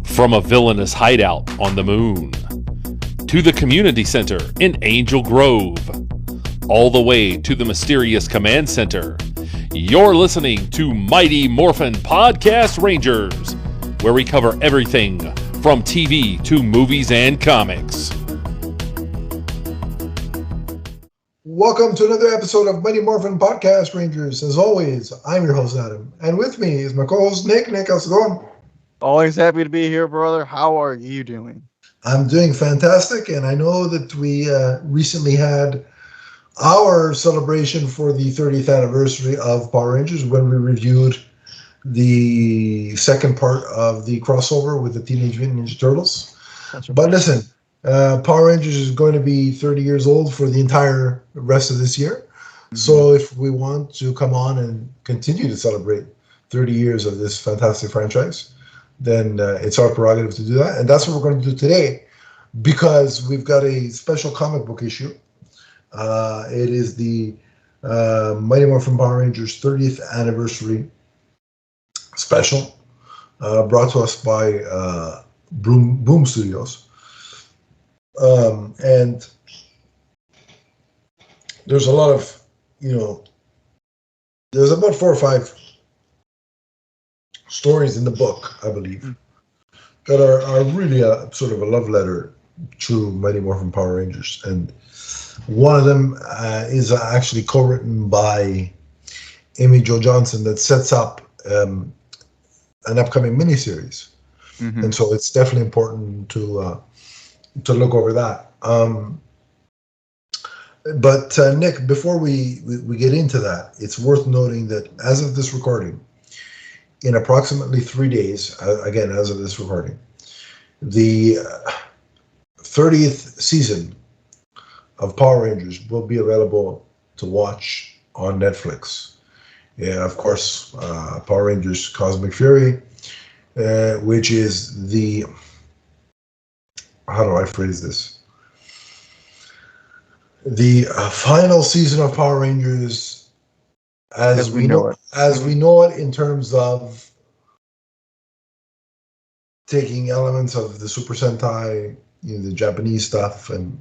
From a villainous hideout on the moon to the community center in Angel Grove, all the way to the mysterious command center, you're listening to Mighty Morphin Podcast Rangers, where we cover everything from TV to movies and comics. Welcome to another episode of Mighty Morphin Podcast Rangers. As always, I'm your host, Adam. And with me is my co-host, Nick. Nick, how's it going? Always happy to be here, brother. How are you doing? I'm doing fantastic. And I know that we recently had our celebration for the 30th anniversary of Power Rangers when we reviewed the second part of the crossover with the Teenage Mutant Ninja Turtles. But listen, Power Rangers is going to be 30 years old for the entire rest of this year. Mm-hmm. So if we want to come on and continue to celebrate 30 years of this fantastic franchise, then it's our prerogative to do that. And that's what we're going to do today, because we've got a special comic book issue. It is the Mighty Morphin Power Rangers 30th anniversary special, brought to us by Boom Studios. And there's a lot of, there's about 4 or 5 stories in the book, I believe, that are really a sort of a love letter to Mighty Morphin Power Rangers. And one of them is actually co-written by Amy Jo Johnson that sets up an upcoming miniseries. Mm-hmm. And so it's definitely important to look over that. But Nick, before we get into that, it's worth noting that as of this recording, in approximately 3 days, again, as of this recording, the 30th season of Power Rangers will be available to watch on Netflix. Yeah, of course, Power Rangers Cosmic Fury, which is the, how do I phrase this? The final season of Power Rangers as we know it in terms of taking elements of the Super Sentai, the Japanese stuff, and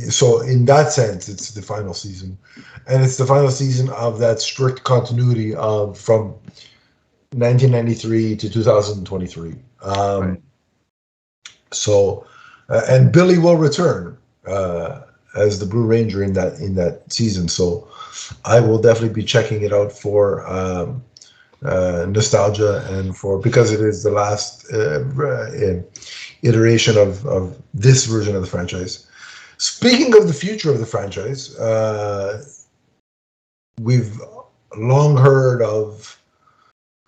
so in that sense, it's the final season, and it's the final season of that strict continuity of from 1993 to 2023. Right. So, and Billy will return as the Blue Ranger in that season. So, I will definitely be checking it out for nostalgia and because it is the last iteration of this version of the franchise. Speaking of the future of the franchise, we've long heard of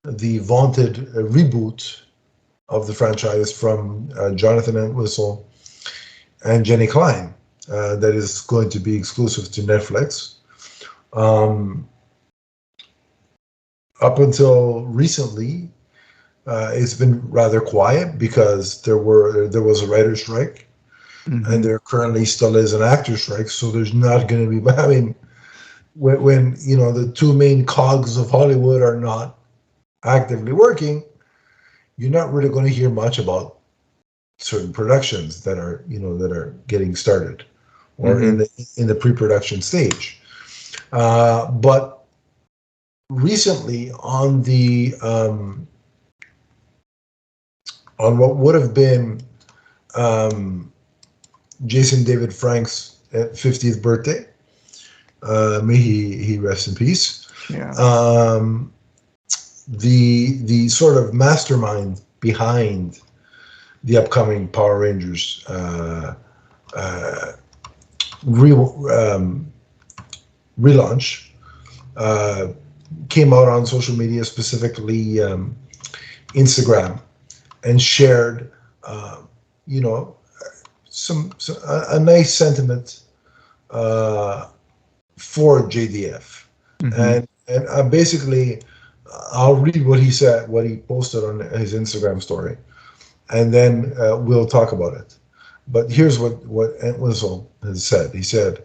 the vaunted reboot of the franchise from Jonathan Entwistle and Jenny Klein that is going to be exclusive to Netflix. Up until recently, it's been rather quiet because there was a writer's strike, mm-hmm. and there currently still is an actor's strike. So there's not going to be. I mean, when the two main cogs of Hollywood are not actively working, you're not really going to hear much about certain productions that are getting started or mm-hmm. in the pre-production stage. But recently on the on what would have been Jason David Frank's 50th birthday, may he rest in peace. Yeah. The sort of mastermind behind the upcoming Power Rangers relaunch came out on social media, specifically Instagram, and shared, a nice sentiment for JDF, mm-hmm. and basically, I'll read what he said, what he posted on his Instagram story, and then we'll talk about it. But here's what Entwistle has said. He said,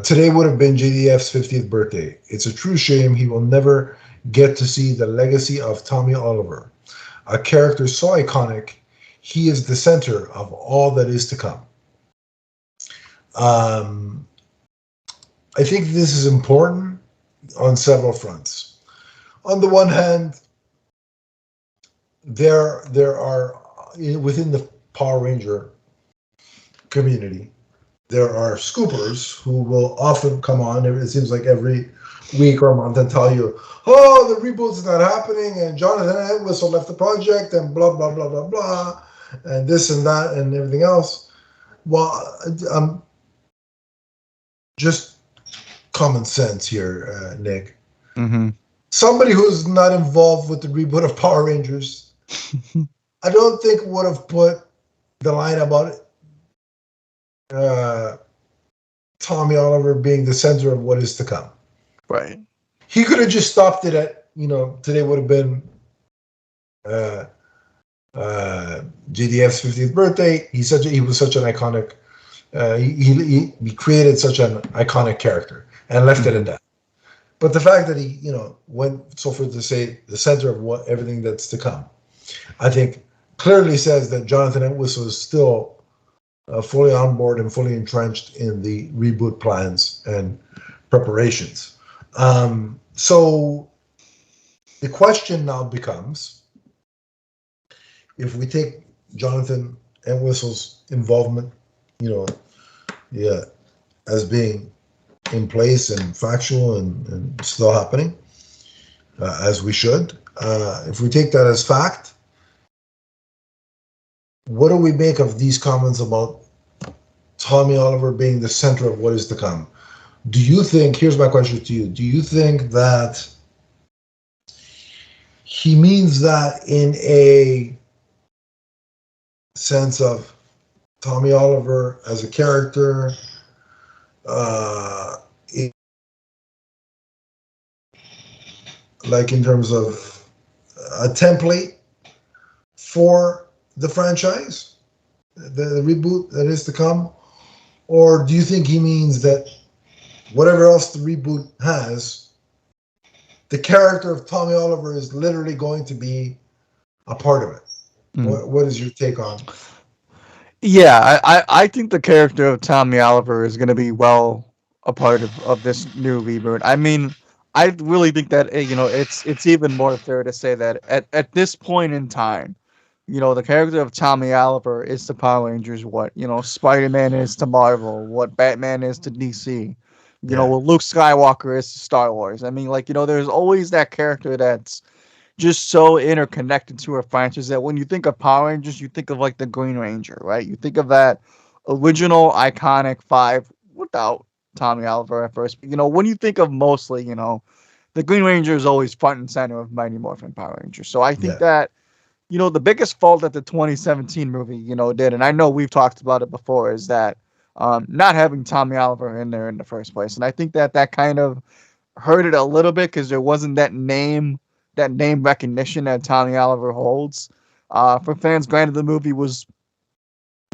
today would have been JDF's 50th birthday. It's a true shame he will never get to see the legacy of Tommy Oliver, a character so iconic, he is the center of all that is to come. Um, I think this is important on several fronts. On the one hand, there are within the Power Ranger community, there are scoopers who will often come on. It seems like every week or month and tell you, "Oh, the reboot's not happening," and Jonathan Entwistle left the project, and blah blah blah blah blah, and this and that and everything else. Well, just common sense here, Nick. Mm-hmm. Somebody who's not involved with the reboot of Power Rangers, I don't think would have put the line about Tommy Oliver being the center of what is to come. Right. He could have just stopped it at, today would have been JDF's 50th birthday. He was such an iconic. He created such an iconic character and left it at that. But the fact that he, went so far to say the center of everything that's to come, I think clearly says that Jonathan Entwistle is still fully on board and fully entrenched in the reboot plans and preparations. So the question now becomes, if we take Jonathan Entwistle's involvement, as being in place and factual and still happening, as we should, if we take that as fact, what do we make of these comments about Tommy Oliver being the center of what is to come? Do you think, here's my question to you, do you think that he means that in a sense of Tommy Oliver as a character, like in terms of a template for the franchise, the reboot that is to come? Or do you think he means that whatever else the reboot has, the character of Tommy Oliver is literally going to be a part of it? What is your take on? Yeah, I think the character of Tommy Oliver is going to be a part of this new reboot. I mean, I really think that it's even more fair to say that at this point in time, the character of Tommy Oliver is to Power Rangers what Spider-Man is to Marvel, what Batman is to DC, what Luke Skywalker is to Star Wars. I mean, there's always that character that's just so interconnected to our franchise that when you think of Power Rangers, you think of like the Green Ranger, right? You think of that original iconic five without Tommy Oliver at first. But, when you think of mostly, the Green Ranger is always front and center of Mighty Morphin Power Rangers. So I think that, the biggest fault that the 2017 movie, did, and I know we've talked about it before, is that not having Tommy Oliver in there in the first place. And I think that kind of hurt it a little bit because there wasn't that name recognition that Tommy Oliver holds. For fans, granted, the movie was,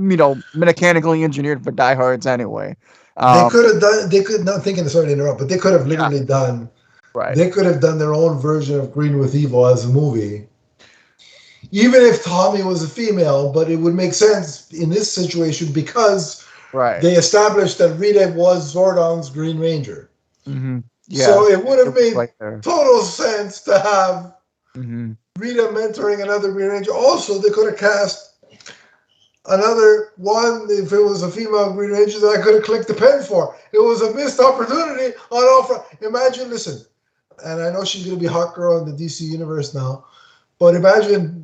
mechanically engineered for diehards anyway. They could, not thinking, sorry to interrupt, but they could have literally done, right. They could have done their own version of Green with Evil as a movie. Even if Tommy was a female, but it would make sense in this situation because they established that Rita was Zordon's Green Ranger. Mm-hmm. Yeah, so it would have made total sense to have Rita mentoring another Green Ranger. Also, they could have cast another one if it was a female Green Ranger that I could have clicked the pen for. It was a missed opportunity on all fronts. Imagine, listen, and I know she's going to be hot girl in the DC universe now, but imagine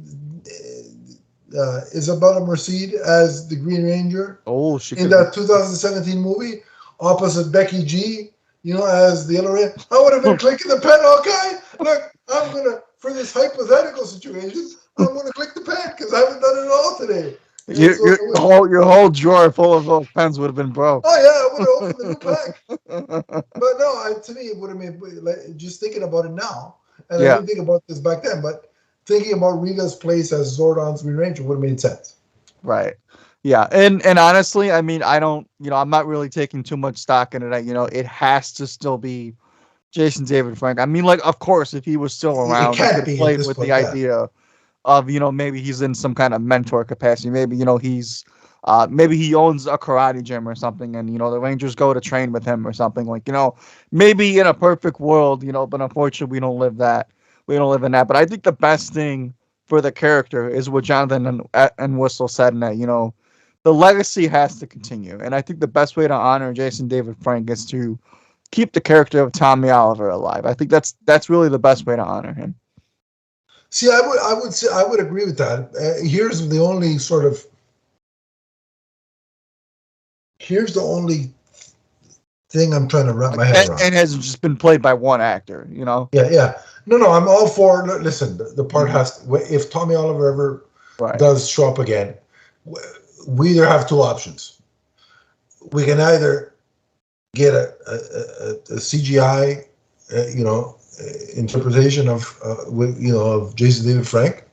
Isabella Merced as the Green Ranger in that 2017 movie opposite Becky G. As the other end, I would have been clicking the pen. Okay, look, I'm gonna, for this hypothetical situation, I'm gonna click the pen because I haven't done it all today. Your whole drawer full of those pens would have been broke. Oh yeah, I would have opened the new pack. But no, to me, it would have made, like, just thinking about it now, and I didn't think about this back then, but thinking about Rita's place as Zordon's Green Ranger would have made sense. Right. Yeah, and honestly, I mean, I don't, I'm not really taking too much stock in it. It has to still be Jason David Frank. I mean, like, of course, if he was still It around, he can't could be at play this with the point. Yeah. idea of, maybe he's in some kind of mentor capacity. Maybe, he's maybe he owns a karate gym or something, and the Rangers go to train with him or something. Like, maybe in a perfect world, but unfortunately we don't live that. We don't live in that. But I think the best thing for the character is what Jonathan and Whistle said, in that, the legacy has to continue. And I think the best way to honor Jason David Frank is to keep the character of Tommy Oliver alive. I think that's really the best way to honor him. See, I would agree with that. Here's the only thing I'm trying to wrap my head around. And has just been played by one actor, Yeah, yeah. No, I'm all for. Listen, the part Mhm. has to, if Tommy Oliver ever Right. does show up again, we either have two options. We can either get a CGI, interpretation of of Jason David Frank,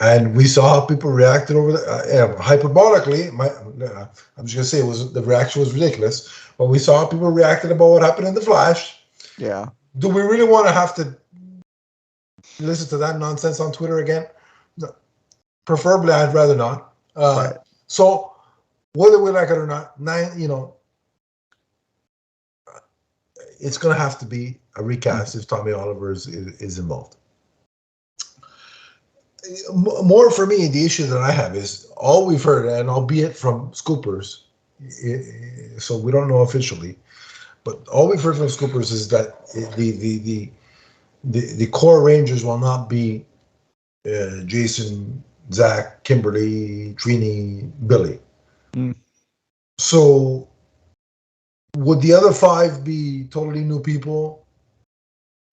and we saw how people reacted over the hyperbolically. I'm just gonna say the reaction was ridiculous, but we saw how people reacted about what happened in the Flash. Yeah. Do we really want to have to listen to that nonsense on Twitter again? No. Preferably, I'd rather not. Right. So whether we like it or not, it's going to have to be a recast if Tommy Oliver is involved. More for me, the issue that I have is all we've heard, and albeit from Scoopers, so we don't know officially, but all we've heard from Scoopers is that the core Rangers will not be Jason, Zach, Kimberly, Trini, Billy. Mm. So would the other five be totally new people,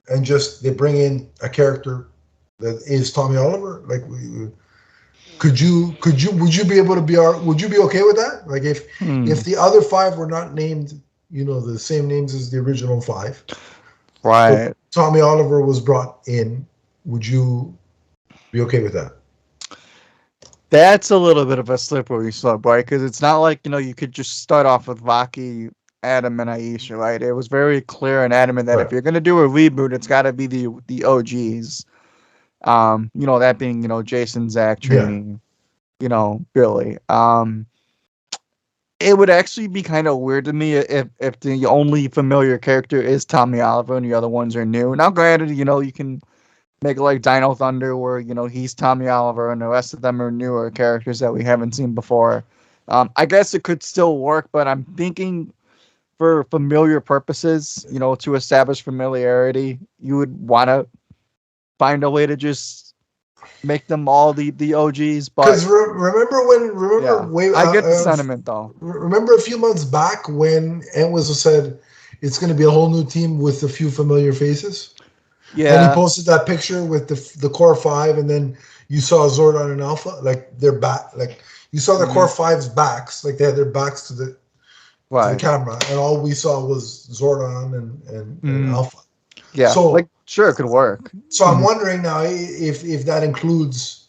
and just they bring in a character that is Tommy Oliver? Like, would you be able to would you be okay with that? Like, if the other five were not named, the same names as the original five, right? Tommy Oliver was brought in. Would you be okay with that? That's a little bit of a slippery slope, right? Because it's not like you could just start off with Vaki, Adam, and Aisha, right? It was very clear and adamant that if you're gonna do a reboot, it's got to be the OGs. That being Jason, Zach, Trini, Billy. It would actually be kind of weird to me if the only familiar character is Tommy Oliver and the other ones are new. Now, granted, you can make it like Dino Thunder, where he's Tommy Oliver and the rest of them are newer characters that we haven't seen before. I guess it could still work, but I'm thinking for familiar purposes, to establish familiarity, you would want to find a way to just make them all the OGs. But because I get the sentiment though. Remember a few months back when Entwistle said it's going to be a whole new team with a few familiar faces. Yeah, and he posted that picture with the core five, and then you saw Zordon and Alpha, like their back, like you saw the core five's backs, like they had their backs to the camera, and all we saw was Zordon and Alpha. Yeah, so like sure it could work. So I'm wondering now if that includes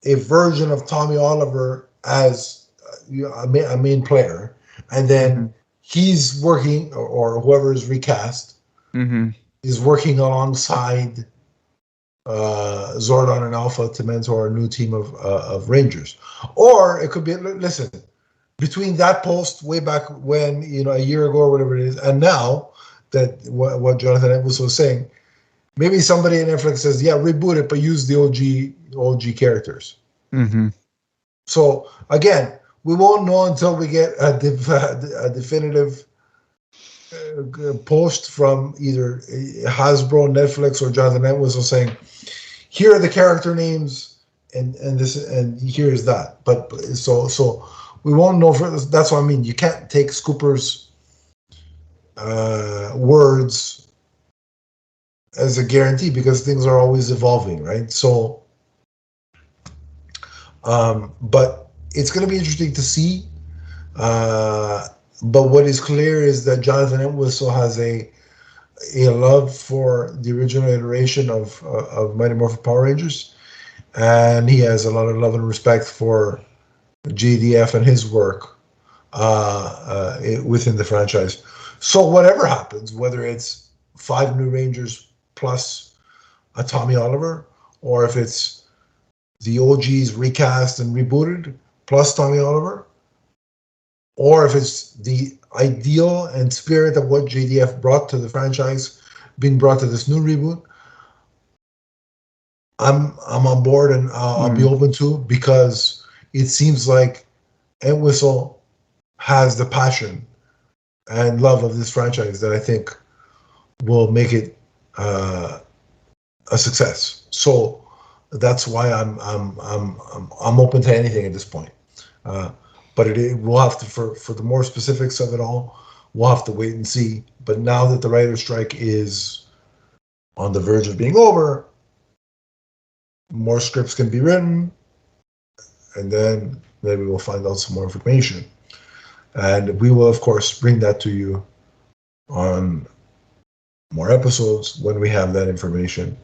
a version of Tommy Oliver as a main player, and then he's working, or whoever is recast. Is working alongside Zordon and Alpha to mentor a new team of Rangers. Or it could be, listen, between that post way back when, a year ago or whatever it is, and now that what Jonathan Edwards was saying, maybe somebody in Netflix says, yeah, reboot it, but use the OG characters. So again, we won't know until we get a definitive post from either Hasbro, Netflix, or Jonathan Edwards saying, here are the character names and here's that. But so we won't know. That's what I mean. You can't take Scooper's words as a guarantee because things are always evolving, right? So, but it's going to be interesting to see. But what is clear is that Jonathan Entwistle has a love for the original iteration of Mighty Morphin Power Rangers, and he has a lot of love and respect for JDF and his work within the franchise. So whatever happens, whether it's 5 new Rangers plus a Tommy Oliver, or if it's the OGs recast and rebooted plus Tommy Oliver, or if it's the ideal and spirit of what JDF brought to the franchise being brought to this new reboot, I'm on board, and I'll be open to it, because it seems like Entwistle has the passion and love of this franchise that I think will make it a success. So that's why I'm open to anything at this point. But we'll have to, for the more specifics of it all, we'll have to wait and see. But now that the writer's strike is on the verge of being over, more scripts can be written, and then maybe we'll find out some more information. And we will, of course, bring that to you on more episodes when we have that information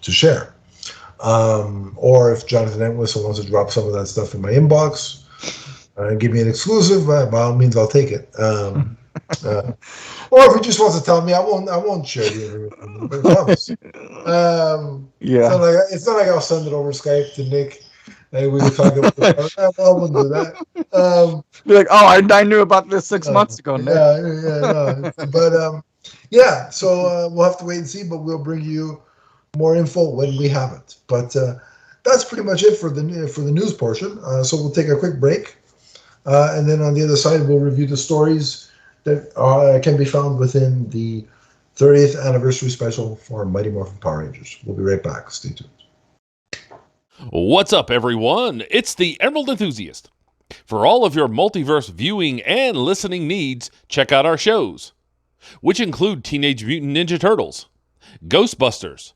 to share. Or if Jonathan Entwistle wants to drop some of that stuff in my inbox and give me an exclusive, by all means, I'll take it. Or if he just wants to tell me, I won't share the information. I promise. Yeah. It's not like I'll send it over Skype to Nick and we can talk about it. I won't do that. Be like, oh, I knew about this 6 months ago, Nick. No. But yeah, so we'll have to wait and see, but we'll bring you more info when we have it. But that's pretty much it for the news portion. So we'll take a quick break, and then on the other side, we'll review the stories that can be found within the 30th anniversary special for Mighty Morphin Power Rangers. We'll be right back. Stay tuned. What's up, everyone? It's the Emerald Enthusiast. For all of your multiverse viewing and listening needs, check out our shows, which include Teenage Mutant Ninja Turtles, Ghostbusters,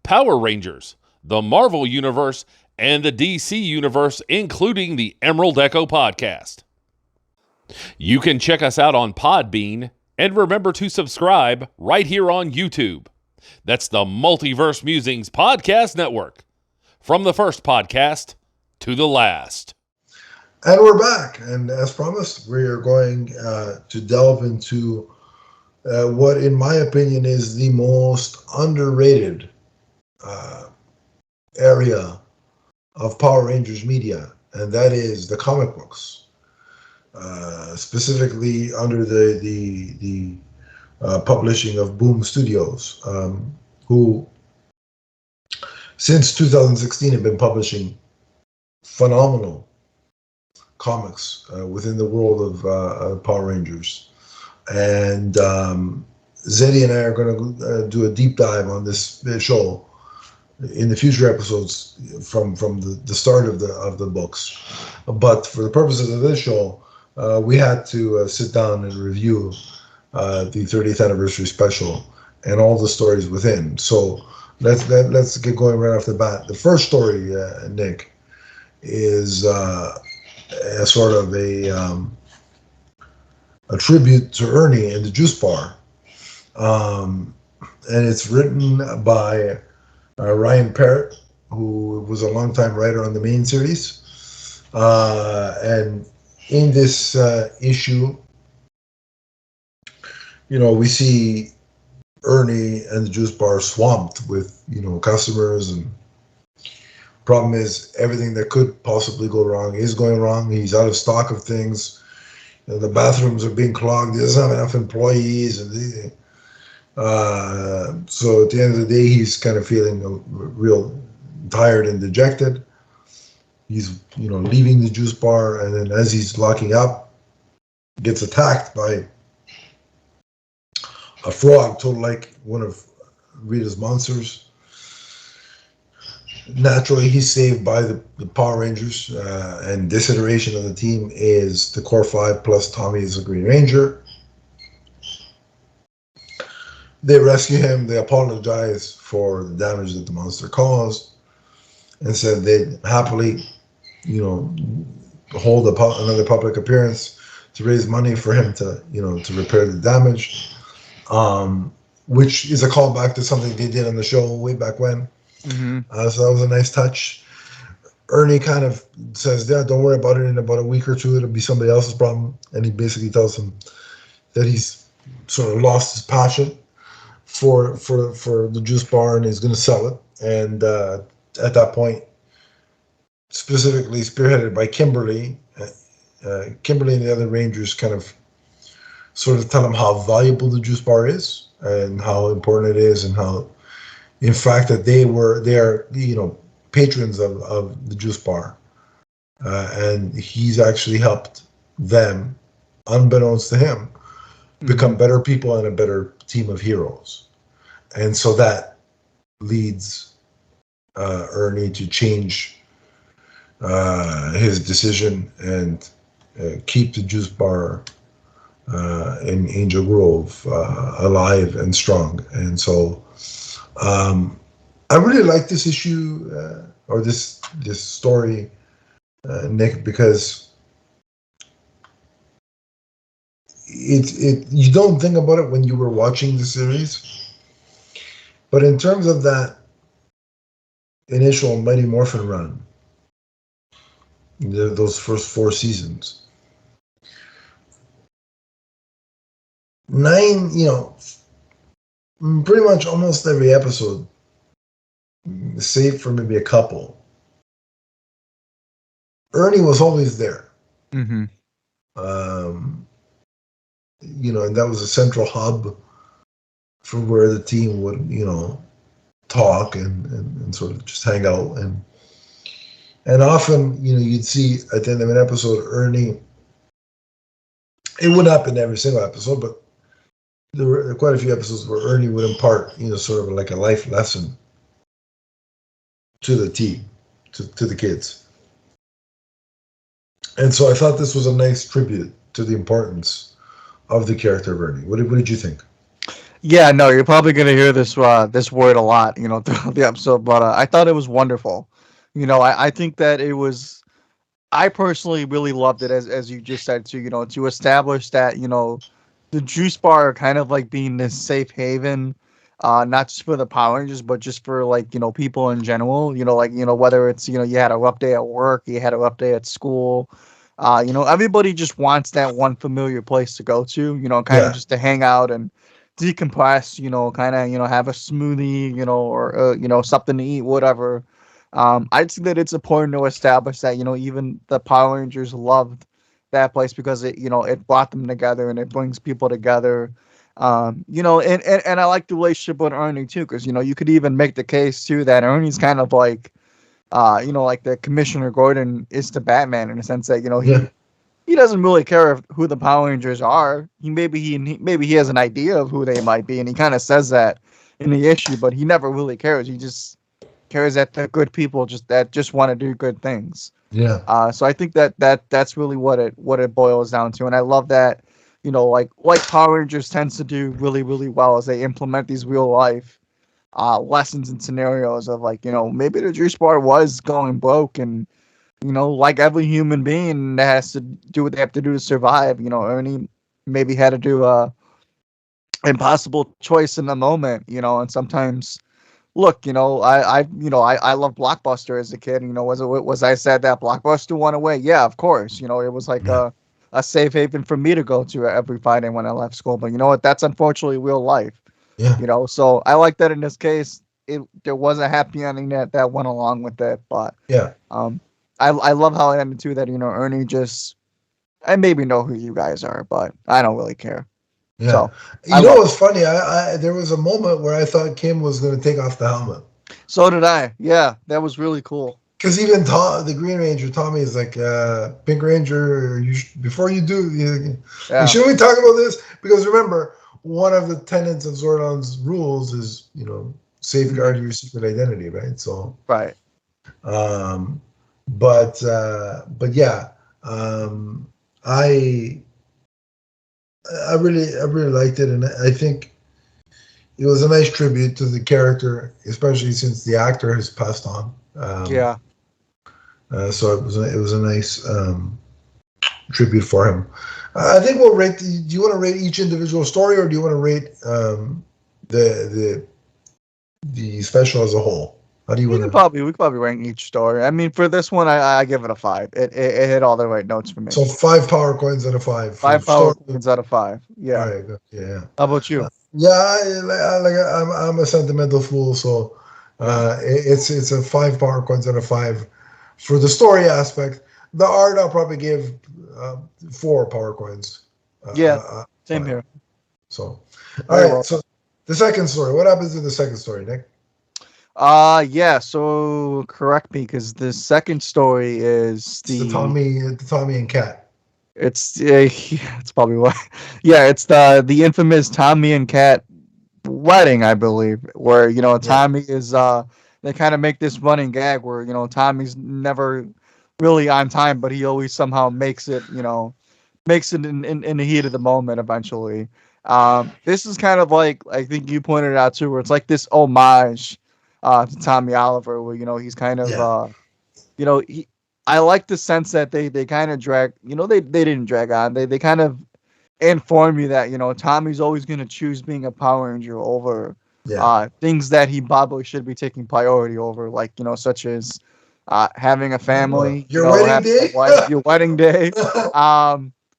Power Rangers, the Marvel Universe, and the DC Universe, including the Emerald Echo podcast. You can check us out on Podbean, and remember to subscribe right here on YouTube. That's the Multiverse Musings Podcast Network. From the first podcast to the last. And we're back. And as promised, we are going to delve into what, in my opinion, is the most underrated area of Power Rangers media, and that is the comic books, specifically under the publishing of Boom Studios, who since 2016 have been publishing phenomenal comics within the world of Power Rangers. And Zeddy and I are going to do a deep dive on this show in the future episodes from the start of the books. But for the purposes of this show, we had to sit down and review the 30th anniversary special and all the stories within. So let's get going right off the bat. The first story, Nick, is a sort of a tribute to Ernie and the Juice Bar, and it's written by Ryan Parrott, who was a longtime writer on the main series, and in this issue, we see Ernie and the Juice Bar swamped with customers, and problem is everything that could possibly go wrong is going wrong. He's out of stock of things. The bathrooms are being clogged. He doesn't have enough employees, and so at the end of the day, he's kind of feeling real tired and dejected. He's leaving the Juice Bar, and then as he's locking up, gets attacked by a frog, total like one of Rita's monsters. Naturally, he's saved by the Power Rangers, and this iteration of the team is the Core 5 plus Tommy is a Green Ranger. They rescue him. They apologize for the damage that the monster caused, and said they'd happily, hold another public appearance to raise money for him to, to repair the damage, which is a callback to something they did on the show way back when. Mm-hmm. So that was a nice touch. Ernie kind of says, "Yeah, don't worry about it. In about a week or two, it'll be somebody else's problem." And he basically tells him that he's sort of lost his passion for the juice bar and is going to sell it. And at that point, specifically spearheaded by Kimberly, Kimberly and the other Rangers kind of sort of tell him how valuable the juice bar is and how important it is, and how, in fact, that they are patrons of the juice bar, and he's actually helped them, unbeknownst to him, become better people and a better team of heroes. And so that leads Ernie to change his decision and keep the juice bar in Angel Grove alive and strong. And so I really like this issue or this story, Nick, because it you don't think about it when you were watching the series, but in terms of that initial Mighty Morphin run, those first 4 seasons, 9, pretty much almost every episode, save for maybe a couple, Ernie was always there. Mm-hmm. And that was a central hub for where the team would, talk and sort of just hang out. And often, you'd see at the end of an episode, Ernie, it wouldn't happen every single episode, but there were quite a few episodes where Ernie would impart, sort of like a life lesson to the team, to the kids. And so I thought this was a nice tribute to the importance of the character of Ernie. What did you think? Yeah, no, you're probably going to hear this word a lot, throughout the episode, but I thought it was wonderful. I think that it was, I personally really loved it, as you just said, to establish that, the juice bar kind of like being this safe haven, not just for the Power Rangers, but just for people in general, whether it's, you had a rough day at work, you had a rough day at school, everybody just wants that one familiar place to go to, kind of just to hang out and decompress, kind of, have a smoothie, or, something to eat, whatever. I'd say that it's important to establish that, even the Power Rangers loved that place because it brought them together and it brings people together. And I like the relationship with Ernie too, because, you could even make the case too that Ernie's kind of like, like the Commissioner Gordon is to Batman in a sense that, he doesn't really care who the Power Rangers are. Maybe he has an idea of who they might be, and he kind of says that in the issue, but he never really cares. He just cares that they're good people that just want to do good things. Yeah. So I think that's really what it boils down to, and I love that. Like Power Rangers tends to do really, really well as they implement these real life lessons and scenarios of maybe the juice bar was going broke, and like every human being that has to do what they have to do to survive. Ernie maybe had to do a impossible choice in the moment, and sometimes look, I love Blockbuster as a kid. Was I sad that Blockbuster went away? Yeah, of course. It was like a safe haven for me to go to every Friday when I left school. But you know what? That's unfortunately real life. Yeah. So I like that in this case, there was a happy ending that went along with it. But Yeah. I love how it ended too. That Ernie just, I maybe know who you guys are, but I don't really care. Yeah. So, what's funny? I there was a moment where I thought Kim was going to take off the helmet. So did I. Yeah, that was really cool. Because even the Green Ranger, Tommy, is like, Pink Ranger, before you do, shouldn't we talk about this? Because remember, one of the tenets of Zordon's rules is, safeguard your secret identity, right? So, right. But yeah, I really liked it, and I think it was a nice tribute to the character, especially since the actor has passed on. Yeah. So it was a nice tribute for him. I think we'll rate. Do you want to rate each individual story, or do you want to rate the special as a whole? How do you We want can to? probably rank each story. I mean, for this one, I give it a 5. It hit all the right notes for me. So 5 power coins out of 5 for 5 power story. points out of 5. All Yeah. right, good. Yeah. How about you? Yeah, I'm a sentimental fool, so it's a 5 power coins out of 5 for the story aspect. The art I'll probably give 4 power coins. Yeah. Same 5. here. So, all Very right. well. So the second story. What happens in the second story, Nick? Yeah, so correct me because the second story is It's the Tommy and Cat. it's probably why. Yeah, it's the infamous Tommy and Cat wedding, I believe, where Yeah, Tommy is they kind of make this running gag where Tommy's never really on time, but he always somehow makes it in the heat of the moment eventually. This is kind of like I think you pointed out too, where it's like this homage to Tommy Oliver, where he's kind of yeah, he. I like the sense that they kind of drag, they didn't drag on. They kind of inform you that Tommy's always going to choose being a Power Ranger over yeah. things that he probably should be taking priority over, like such as having a family, Your wedding having a day. wife, your wedding day.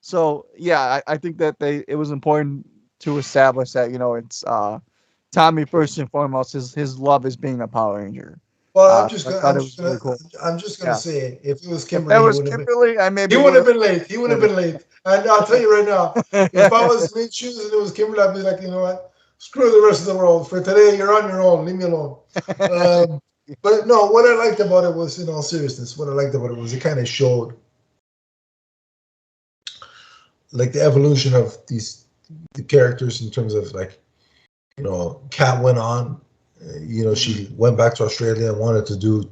So yeah, I think that it was important to establish that it's Tommy first and foremost. His love is being a Power Ranger. Well, I'm just I gonna, thought I'm it just was gonna, really cool. I'm just gonna Yeah, say it. If it was if that Kimberly, was Kimberly, I he maybe would would have have. been late. He would have been late. And I'll tell you right now, if I was made shoes and it was Kimberly, I'd be like, you know what? Screw the rest of the world. For today, you're on your own. Leave me alone. But no, what I liked about it was, in all seriousness, what I liked about it was it kind of showed like the evolution of the characters in terms of like, Kat went on, she went back to Australia and wanted to do,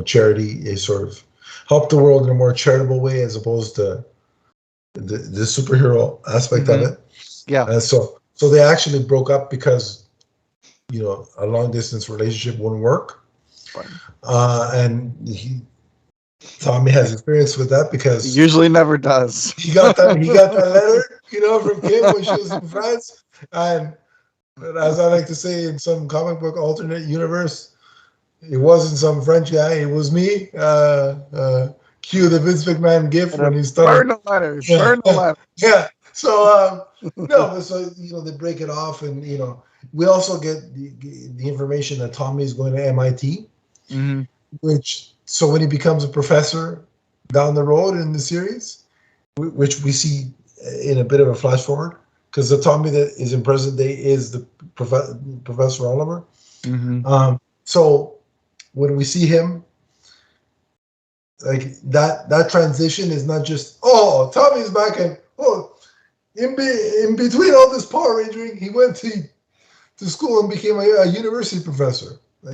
charity, a sort of help the world in a more charitable way as opposed to the superhero aspect of Mhm. it. Yeah. And so they actually broke up because, a long distance relationship wouldn't work. Right. And Tommy has experience with that It because usually never does. he got that letter, from Kim when she was in France. And as I like to say in some comic book alternate universe, it wasn't some French guy. It was me. Cue the Vince McMahon gif when he's telling. Burn the letters. Yeah, Burn the letters. yeah. So no, but so they break it off, and we also get the information that Tommy's going to MIT, Mm-hmm. which so when he becomes a professor down the road in the series, which we see in a bit of a flash forward, because the Tommy that is in present day is the Professor Oliver. Mm-hmm. So when we see him, like that transition is not just Tommy's back and in between all this Power Rangering, he went to school and became a university professor. So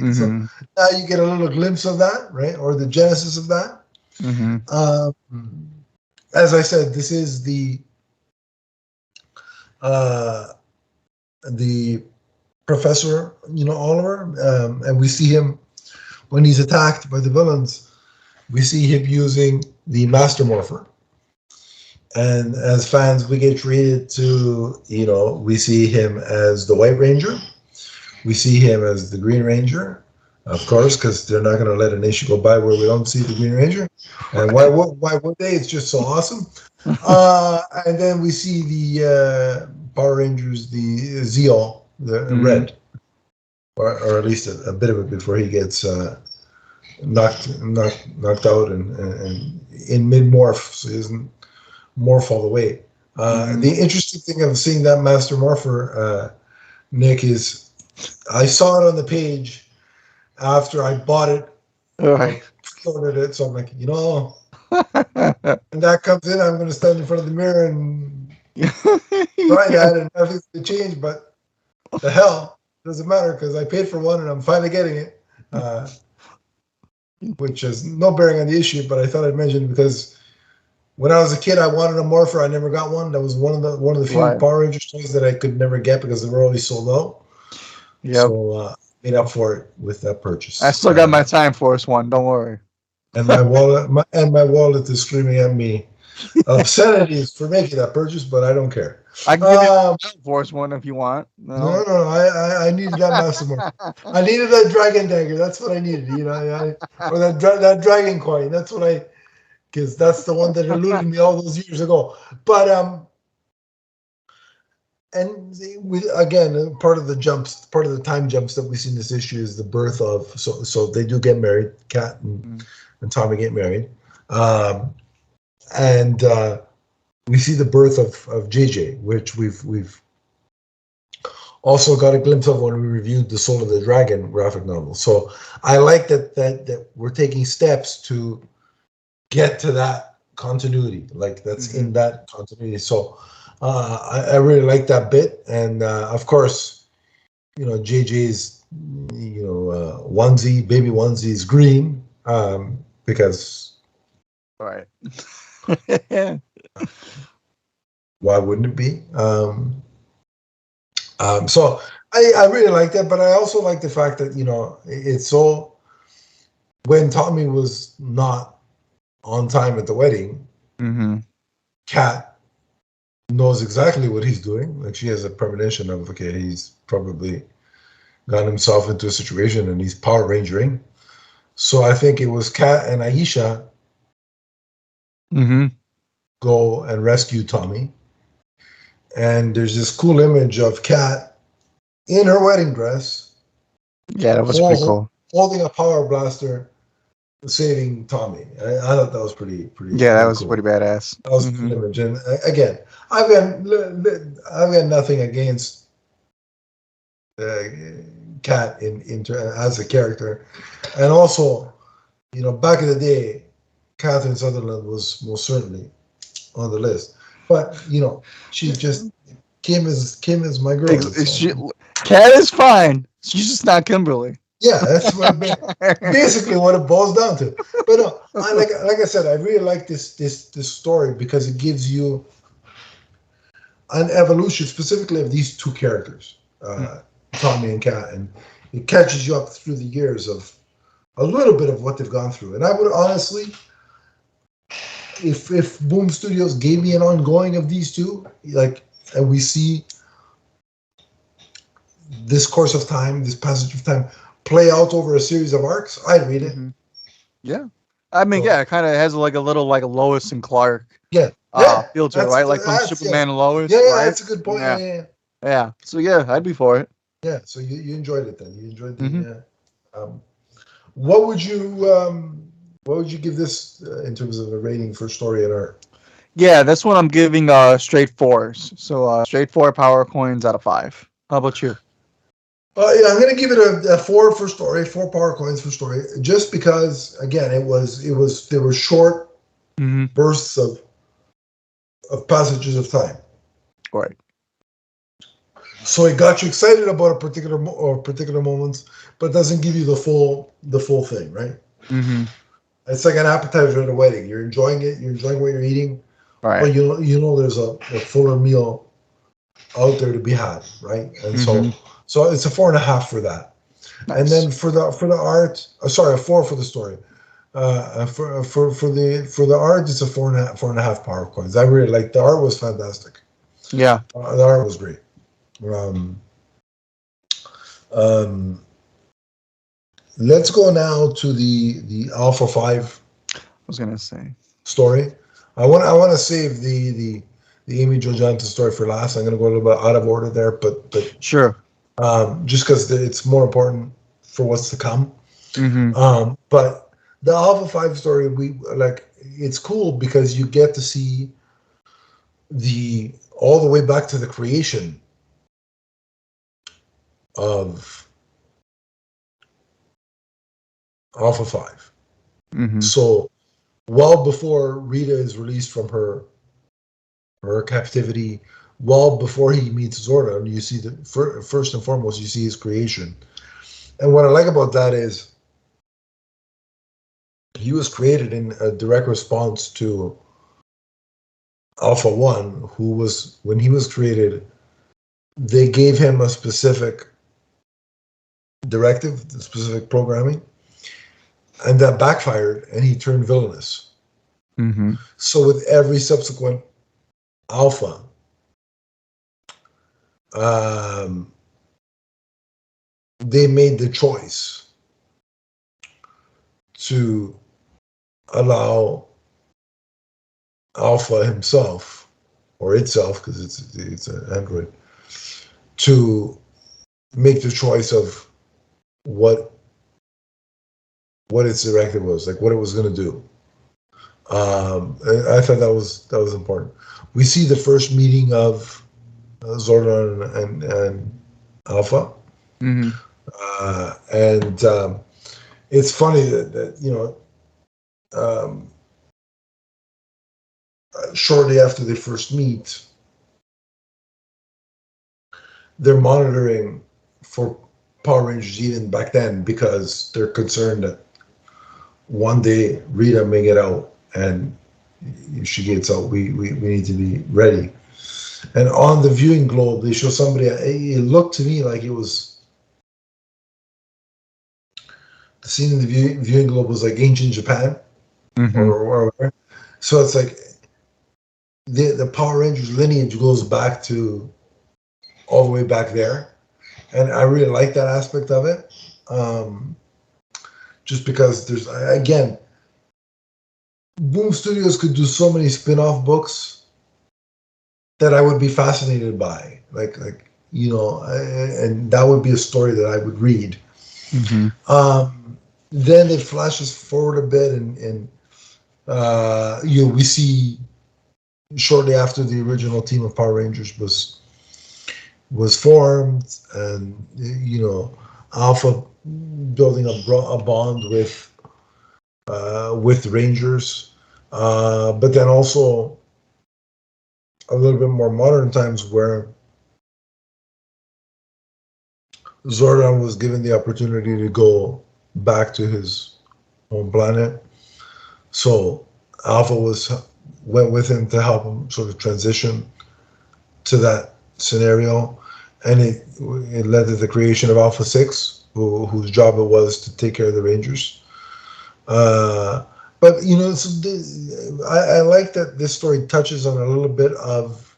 now you get a little glimpse of that, right, or the genesis of that. Mm-hmm. As I said, this is the Professor, Oliver, and we see him when he's attacked by the villains. We see him using the Master Morpher. And as fans, we get treated to, we see him as the White Ranger. We see him as the Green Ranger, of course, because they're not going to let an issue go by where we don't see the Green Ranger. And why would they? It's just so awesome. And then we see the Power Rangers, the Zeal, the red, or at least a bit of it before he gets knocked out and in mid morph, so he doesn't morph all the way. The interesting thing of seeing that Master Morpher, Nick, is I saw it on the page after I bought it. Right. Ordered it, so I'm like, and that comes in, I'm going to stand in front of the mirror and try that, and nothing's going to change. But the hell, it doesn't matter because I paid for one and I'm finally getting it. Which has no bearing on the issue, but I thought I'd mention it because when I was a kid, I wanted a Morpher. I never got one. That was one of the few Power Rangers toys that I could never get because they were always sold out. Yep. So made up for it with that purchase. I still got my Time Force one. Don't worry. And my wallet, is screaming at me obscenities for making that purchase, but I don't care. I can give you a Force one if you want. No. I needed that Master Morphin. I needed that Dragon Dagger. That's what I needed. Or that Dragon Coin. That's what because that's the one that eluded me all those years ago. But and again, part of the time jumps that we see in this issue is the birth of. So they do get married. Kat and Tommy get married, and we see the birth of JJ, which we've also got a glimpse of when we reviewed the Soul of the Dragon graphic novel. So I like that we're taking steps to get to that continuity, like that's in that continuity. So I really like that bit, and of course, JJ's baby onesie is green because right. Why wouldn't it be? So I really like that, but I also like the fact that it's so when Tommy was not on time at the wedding, Kat knows exactly what he's doing. Like she has a premonition of he's probably gotten himself into a situation and he's Power Rangering. So I think it was Kat and Aisha go and rescue Tommy. And there's this cool image of Kat in her wedding dress. Yeah, that was pretty cool. Holding a power blaster, saving Tommy. I thought that was pretty. Yeah, that was cool. Pretty badass. That was a cool image. And again, I've got nothing against Kat as a character, and also, back in the day, Catherine Sutherland was most certainly on the list. But she just Kim is my girl. Kat is fine. She's just not Kimberly. Yeah, that's basically what it boils down to. But no, like I said, I really like this story because it gives you an evolution specifically of these two characters, Tommy and Kat, and it catches you up through the years of a little bit of what they've gone through. And I would honestly, if Boom Studios gave me an ongoing of these two, and we see this course of time, this passage of time play out over a series of arcs, I'd read it. Yeah. I mean, it kind of has like a little like Lois and Clark feel to it, right? Like from Superman and Lois. Yeah, right? That's a good point. Yeah. So yeah, I'd be for it. Yeah, so you enjoyed it then. You enjoyed the what would you give this in terms of a rating for story and art? Yeah, this one I'm giving straight 4s. So straight 4 power coins out of 5. How about you? I'm going to give it a 4 for story, 4 power coins for story, just because again there were short bursts of passages of time. Right. So it got you excited about a particular moments, but doesn't give you the full thing, right? It's like an appetizer at a wedding. You're enjoying it. You're enjoying what you're eating, right? But there's a fuller meal out there to be had, right? And so it's a 4.5 for that. Nice. And then for the art, a 4 for the story. For the art, it's a 4.5 power coins. I really like the art. Was fantastic. Yeah, the art was great. Let's go now to the Alpha 5. I was gonna say story. I want to save the Amy Jo Johnson story for last. I'm gonna go a little bit out of order there, but sure. Just because it's more important for what's to come. But the Alpha 5 story, it's cool because you get to see all the way back to the creation of Alpha 5. So well before Rita is released from her captivity, well before he meets Zordon, you see first and foremost you see his creation. And what I like about that is he was created in a direct response to Alpha 1, who was, when he was created, they gave him a specific directive, specific programming, and that backfired, and he turned villainous. So with every subsequent Alpha, um, they made the choice to allow Alpha himself, or itself, because it's an android, to make the choice of what its directive was, like what it was going to do. I thought that was important. We see the first meeting of Zordon and Alpha, Mm-hmm. and it's funny that um, shortly after they first meet, they're monitoring for Power Rangers even back then because they're concerned that one day Rita may get out, and if she gets out, we need to be ready. And on the viewing globe, they show somebody. It looked to me like it was the scene in the viewing globe was like ancient Japan, Mm-hmm. or whatever. So it's like the Power Rangers lineage goes back to all the way back there, and I really like that aspect of it. Um, just because there's again, Boom Studios could do so many spin-off books that I would be fascinated by, and that would be a story that I would read. Mm-hmm. Then it flashes forward a bit, and we see shortly after the original team of Power Rangers was formed, and Alpha building a bond with Rangers, but then also a little bit more modern times where Zordon was given the opportunity to go back to his home planet. So Alpha went with him to help him sort of transition to that scenario, and it led to the creation of Alpha 6, whose job it was to take care of the Rangers. But I like that this story touches on a little bit of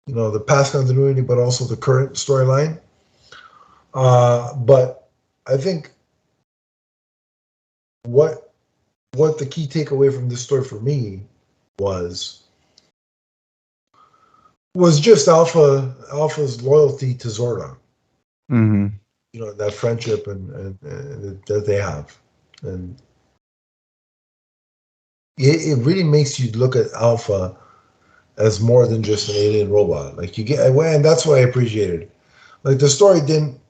the past continuity, but also the current storyline. But I think what the key takeaway from this story for me was just Alpha's loyalty to Zordon. Mm-hmm. That friendship and that they have, and it really makes you look at Alpha as more than just an alien robot. Like you get, and that's what I appreciated. Like the story didn't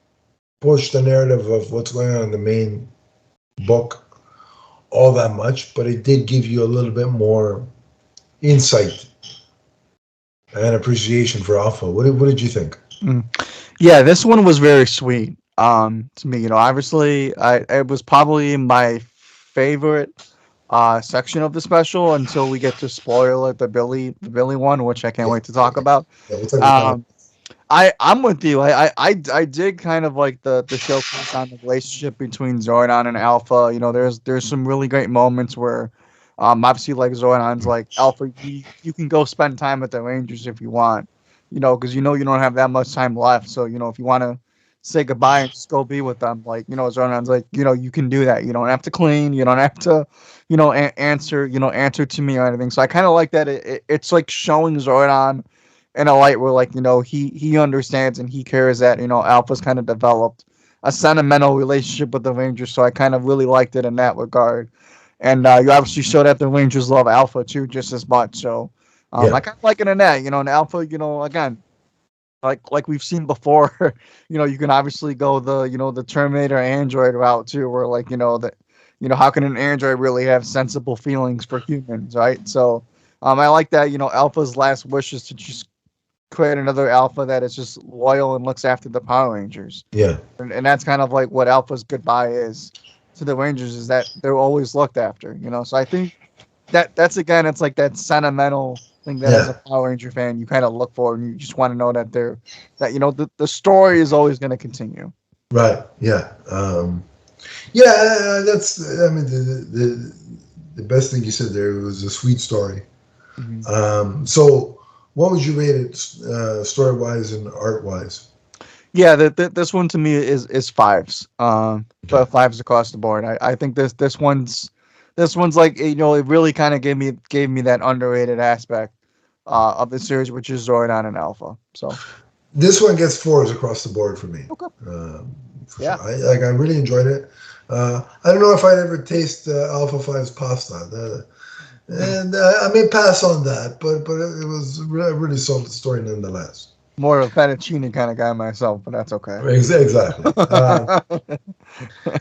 push the narrative of what's going on in the main book all that much, but it did give you a little bit more insight and appreciation for Alpha. What did you think? Mm. Yeah, this one was very sweet. To me, obviously, it was probably my favorite section of the special until we get to spoiler the Billy one, which I can't Yeah, wait to talk about. yeah, we'll talk about that. Um, I'm with you. I did kind of like the showcase on the relationship between Zordon and Alpha. There's some really great moments where, obviously like Zordon's like Alpha, you can go spend time at the Rangers if you want, because you don't have that much time left. So if you want to say goodbye and just go be with them, like Zordon's like you can do that. You don't have to clean. You don't have to, answer to me or anything. So I kind of like that. It's like showing Zordon in a light where he understands and he cares that Alpha's kind of developed a sentimental relationship with the Rangers, so I kind of really liked it in that regard. And you obviously show that the Rangers love Alpha too just as much. So I Yeah, kind of like it in that. And Alpha, again, like we've seen before, you can obviously go the Terminator Android route too, where that how can an android really have sensible feelings for humans, right? So I like that. Alpha's last wish is to just create another Alpha that is just loyal and looks after the Power Rangers. yeah, And that's kind of like what Alpha's goodbye is to the Rangers, is that they're always looked after. So I think that's again, it's like that sentimental thing that as a yeah. Power Ranger fan you kind of look for, and you just want to know that the story is always going to continue. Right. Yeah. Yeah. That's. I mean, the best thing you said there was a sweet story. Hmm. So what would you rate it story wise and art wise? Yeah, this one to me is fives. Okay. But fives across the board. I think this one's like, it really kind of gave me that underrated aspect of the series, which is Zordon and Alpha. So This one gets fours across the board for me. okay, For yeah, sure. I really enjoyed it. I don't know if I'd ever taste Alpha Five's pasta. And I may pass on that, but it was a really solid story nonetheless. more of a fettuccine kind of guy myself, but that's okay. Exactly. But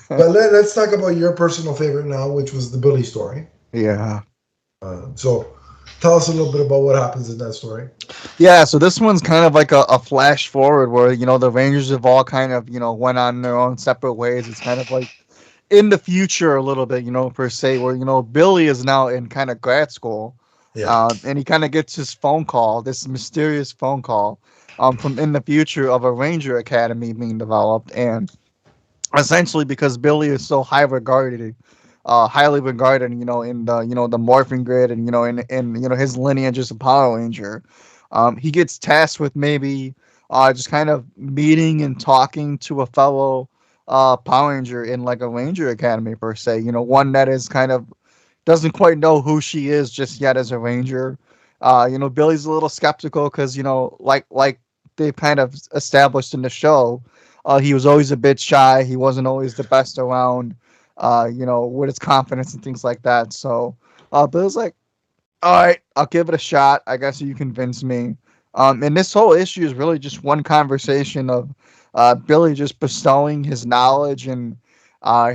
let's talk about your personal favorite now, which was the Billy story. Yeah. So tell us a little bit about what happens in that story. Yeah, so this one's kind of like a flash forward where, the Rangers have all kind of, went on their own separate ways. It's kind of like in the future a little bit, per se, where, Billy is now in kind of grad school. Yeah. And he kind of gets his phone call, this mysterious phone call from in the future of a Ranger Academy being developed. And essentially because Billy is so highly regarded, in the the Morphin grid, and in his lineage as a Power Ranger. He gets tasked with maybe just kind of meeting and talking to a fellow Power Ranger in like a Ranger Academy per se. One that is kind of doesn't quite know who she is just yet as a Ranger. Billy's a little skeptical because like they've kind of established in the show. He was always a bit shy. He wasn't always the best around, with his confidence and things like that. So, Bill's like, all right, I'll give it a shot. I guess you convinced me. And this whole issue is really just one conversation of Billy just bestowing his knowledge and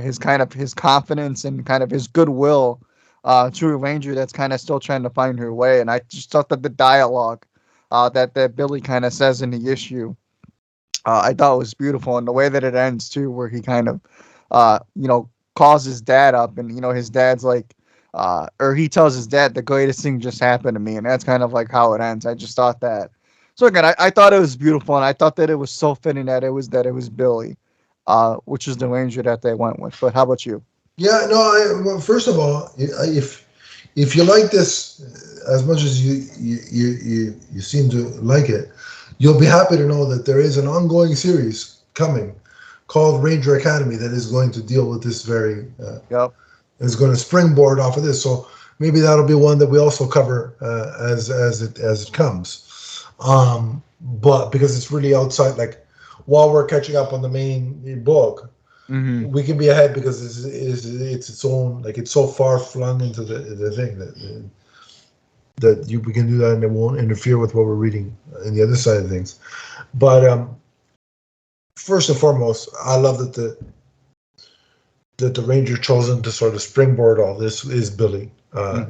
his confidence and kind of his goodwill to a Ranger that's kind of still trying to find her way. And I just thought that the dialogue that Billy kind of says in the issue, I thought was beautiful, and the way that it ends too, where he kind of, calls his dad up, and his dad's like, or he tells his dad the greatest thing just happened to me, and that's kind of like how it ends. I just thought that. So again, I thought it was beautiful, and I thought that it was so fitting that it was Billy, which is the Ranger that they went with. But how about you? Yeah, no. Well, first of all, if you like this as much as you seem to like it, you'll be happy to know that there is an ongoing series coming called Ranger Academy that is going to deal with this very. Yep. Is going to springboard off of this, so maybe that'll be one that we also cover as it comes. But because it's really outside, like while we're catching up on the main book, we can be ahead because it's its own, like it's so far flung into the thing that we can do that and it won't interfere with what we're reading in the other side of things. But first and foremost, I love that the Ranger chosen to sort of springboard all this is Billy,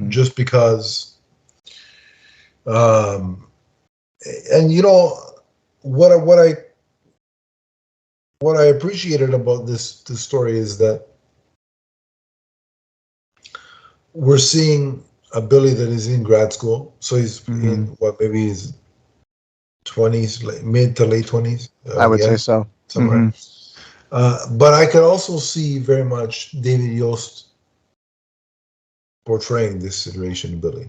just because. And what I appreciated about this story is that we're seeing a Billy that is in grad school, so he's in maybe his 20s, mid to late 20s. I would say so. Somewhere. But I could also see very much David Yost portraying this iteration of Billy.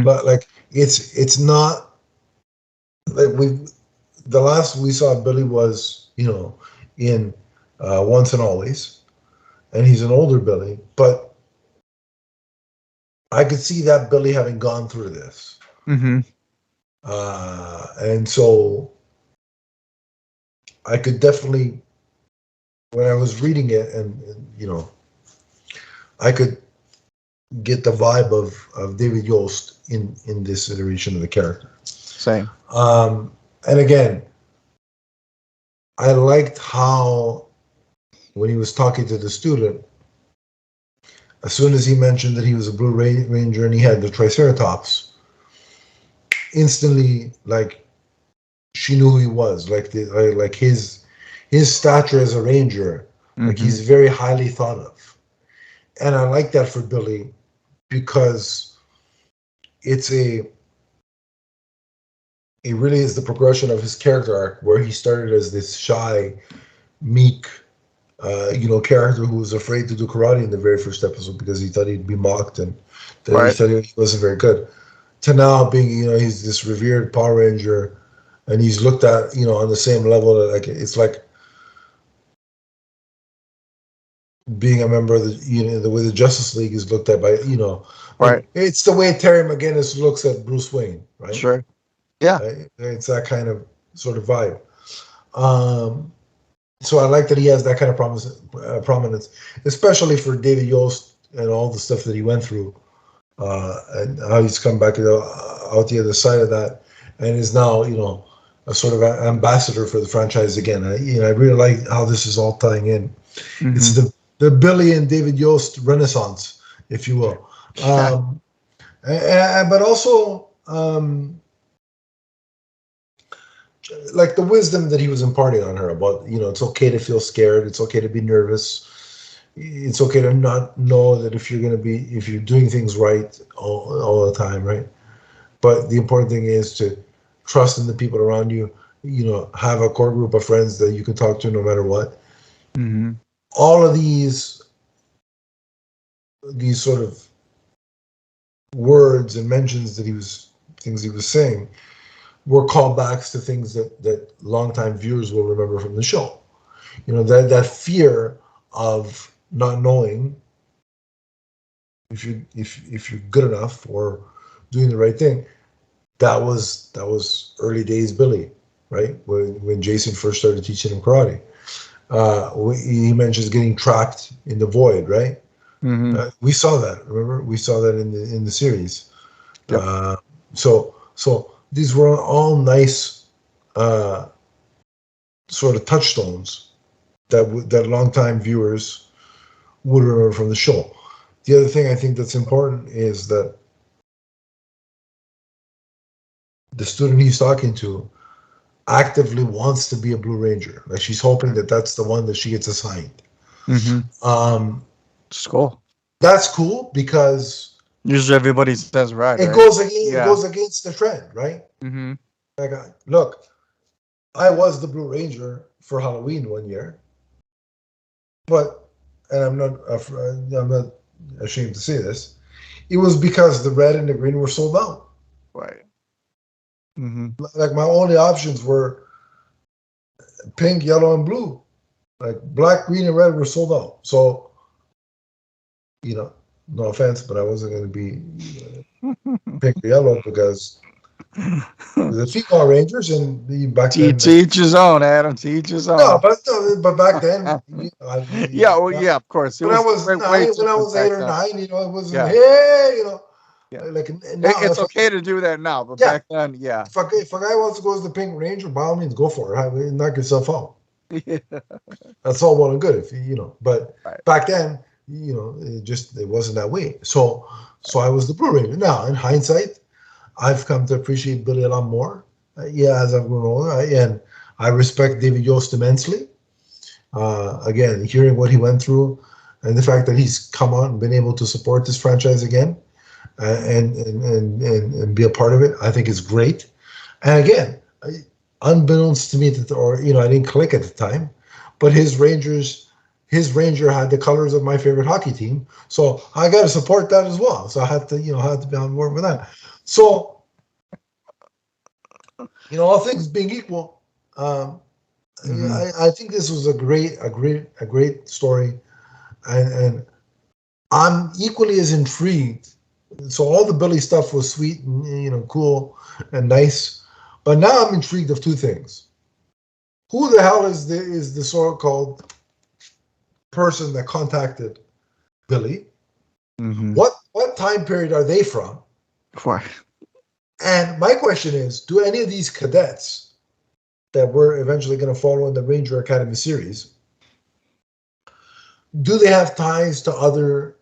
But like it's not like the last we saw Billy was in Once and Always, and he's an older Billy, but I could see that Billy having gone through this. And so I could definitely, when I was reading it, and I could get the vibe of David Yost in this iteration of the character. Same. And again, I liked how when he was talking to the student, as soon as he mentioned that he was a Blue Ranger and he had the Triceratops, instantly, like, she knew who he was. Like his stature as a Ranger, like he's very highly thought of. And I like that for Billy because it really is the progression of his character arc, where he started as this shy, meek, character who was afraid to do karate in the very first episode because he thought he'd be mocked and that he thought he wasn't very good. to now being, he's this revered Power Ranger, and he's looked at, on the same level. Like it's like being a member of the way the Justice League is looked at by, like Right. it's the way Terry McGinnis looks at Bruce Wayne, right? Sure. Yeah. It's that kind of sort of vibe. So I like that he has that kind of prominence, especially for David Yost and all the stuff that he went through, and how he's come back out the other side of that, and is now, a sort of ambassador for the franchise again. I really like how this is all tying in. Mm-hmm. It's the Billy and David Yost renaissance, if you will. But also, like the wisdom that he was imparting on her about, it's okay to feel scared, it's okay to be nervous, it's okay to not know that if you're doing things right all the time, right? But the important thing is to trust in the people around you, have a core group of friends that you can talk to no matter what. Mm-hmm. All of these sort of words and mentions things he was saying were callbacks to things that longtime viewers will remember from the show. That fear of not knowing if you're good enough or doing the right thing. That was early days Billy, right? When Jason first started teaching him karate. He mentions getting trapped in the void, right? Mm-hmm. We saw that. Remember, we saw that in the series. Yep. So these were all nice sort of touchstones that longtime viewers would remember from the show. The other thing I think that's important is that the student he's talking to actively wants to be a Blue Ranger. Like she's hoping that that's the one that she gets assigned. Mm-hmm. It's cool. That's cool because usually everybody says right. It goes against the trend, right? Mm-hmm. Like, look, I was the Blue Ranger for Halloween one year, but and I'm not ashamed to say this, it was because the red and the green were sold out. Right. Mm-hmm. Like my only options were pink, yellow, and blue. Like black, green, and red were sold out. So, no offense, but I wasn't going to be pink or yellow because the female Rangers and back then. Teach his own, Adam. Teach his own. No, but back then. Of course. When I was 8 or 9, it wasn't. Hey, like now, it's okay to do that now, but back then, yeah. If a guy wants to go as the Pink Ranger, by all means, go for it. Knock yourself out. Yeah. That's all well and good, But right. Back then, it wasn't that way. So I was the Blue Ranger. Now, in hindsight, I've come to appreciate Billy a lot more. As I've grown older, and I respect David Yost immensely. Again, hearing what he went through, and the fact that he's come on and been able to support this franchise again, and be a part of it, I think is great. And again, unbeknownst to me, I didn't click at the time, but his Ranger had the colors of my favorite hockey team, so I got to support that as well. So I had to be on board with that. So, all things being equal, I think this was a great story, and I'm equally as intrigued. So all the Billy stuff was sweet and cool and nice, but now I'm intrigued of two things. Who the hell is the so-called person that contacted Billy? Mm-hmm. What time period are they from? Right. And my question is, do any of these cadets that we're eventually going to follow in the Ranger Academy series, do they have ties to other,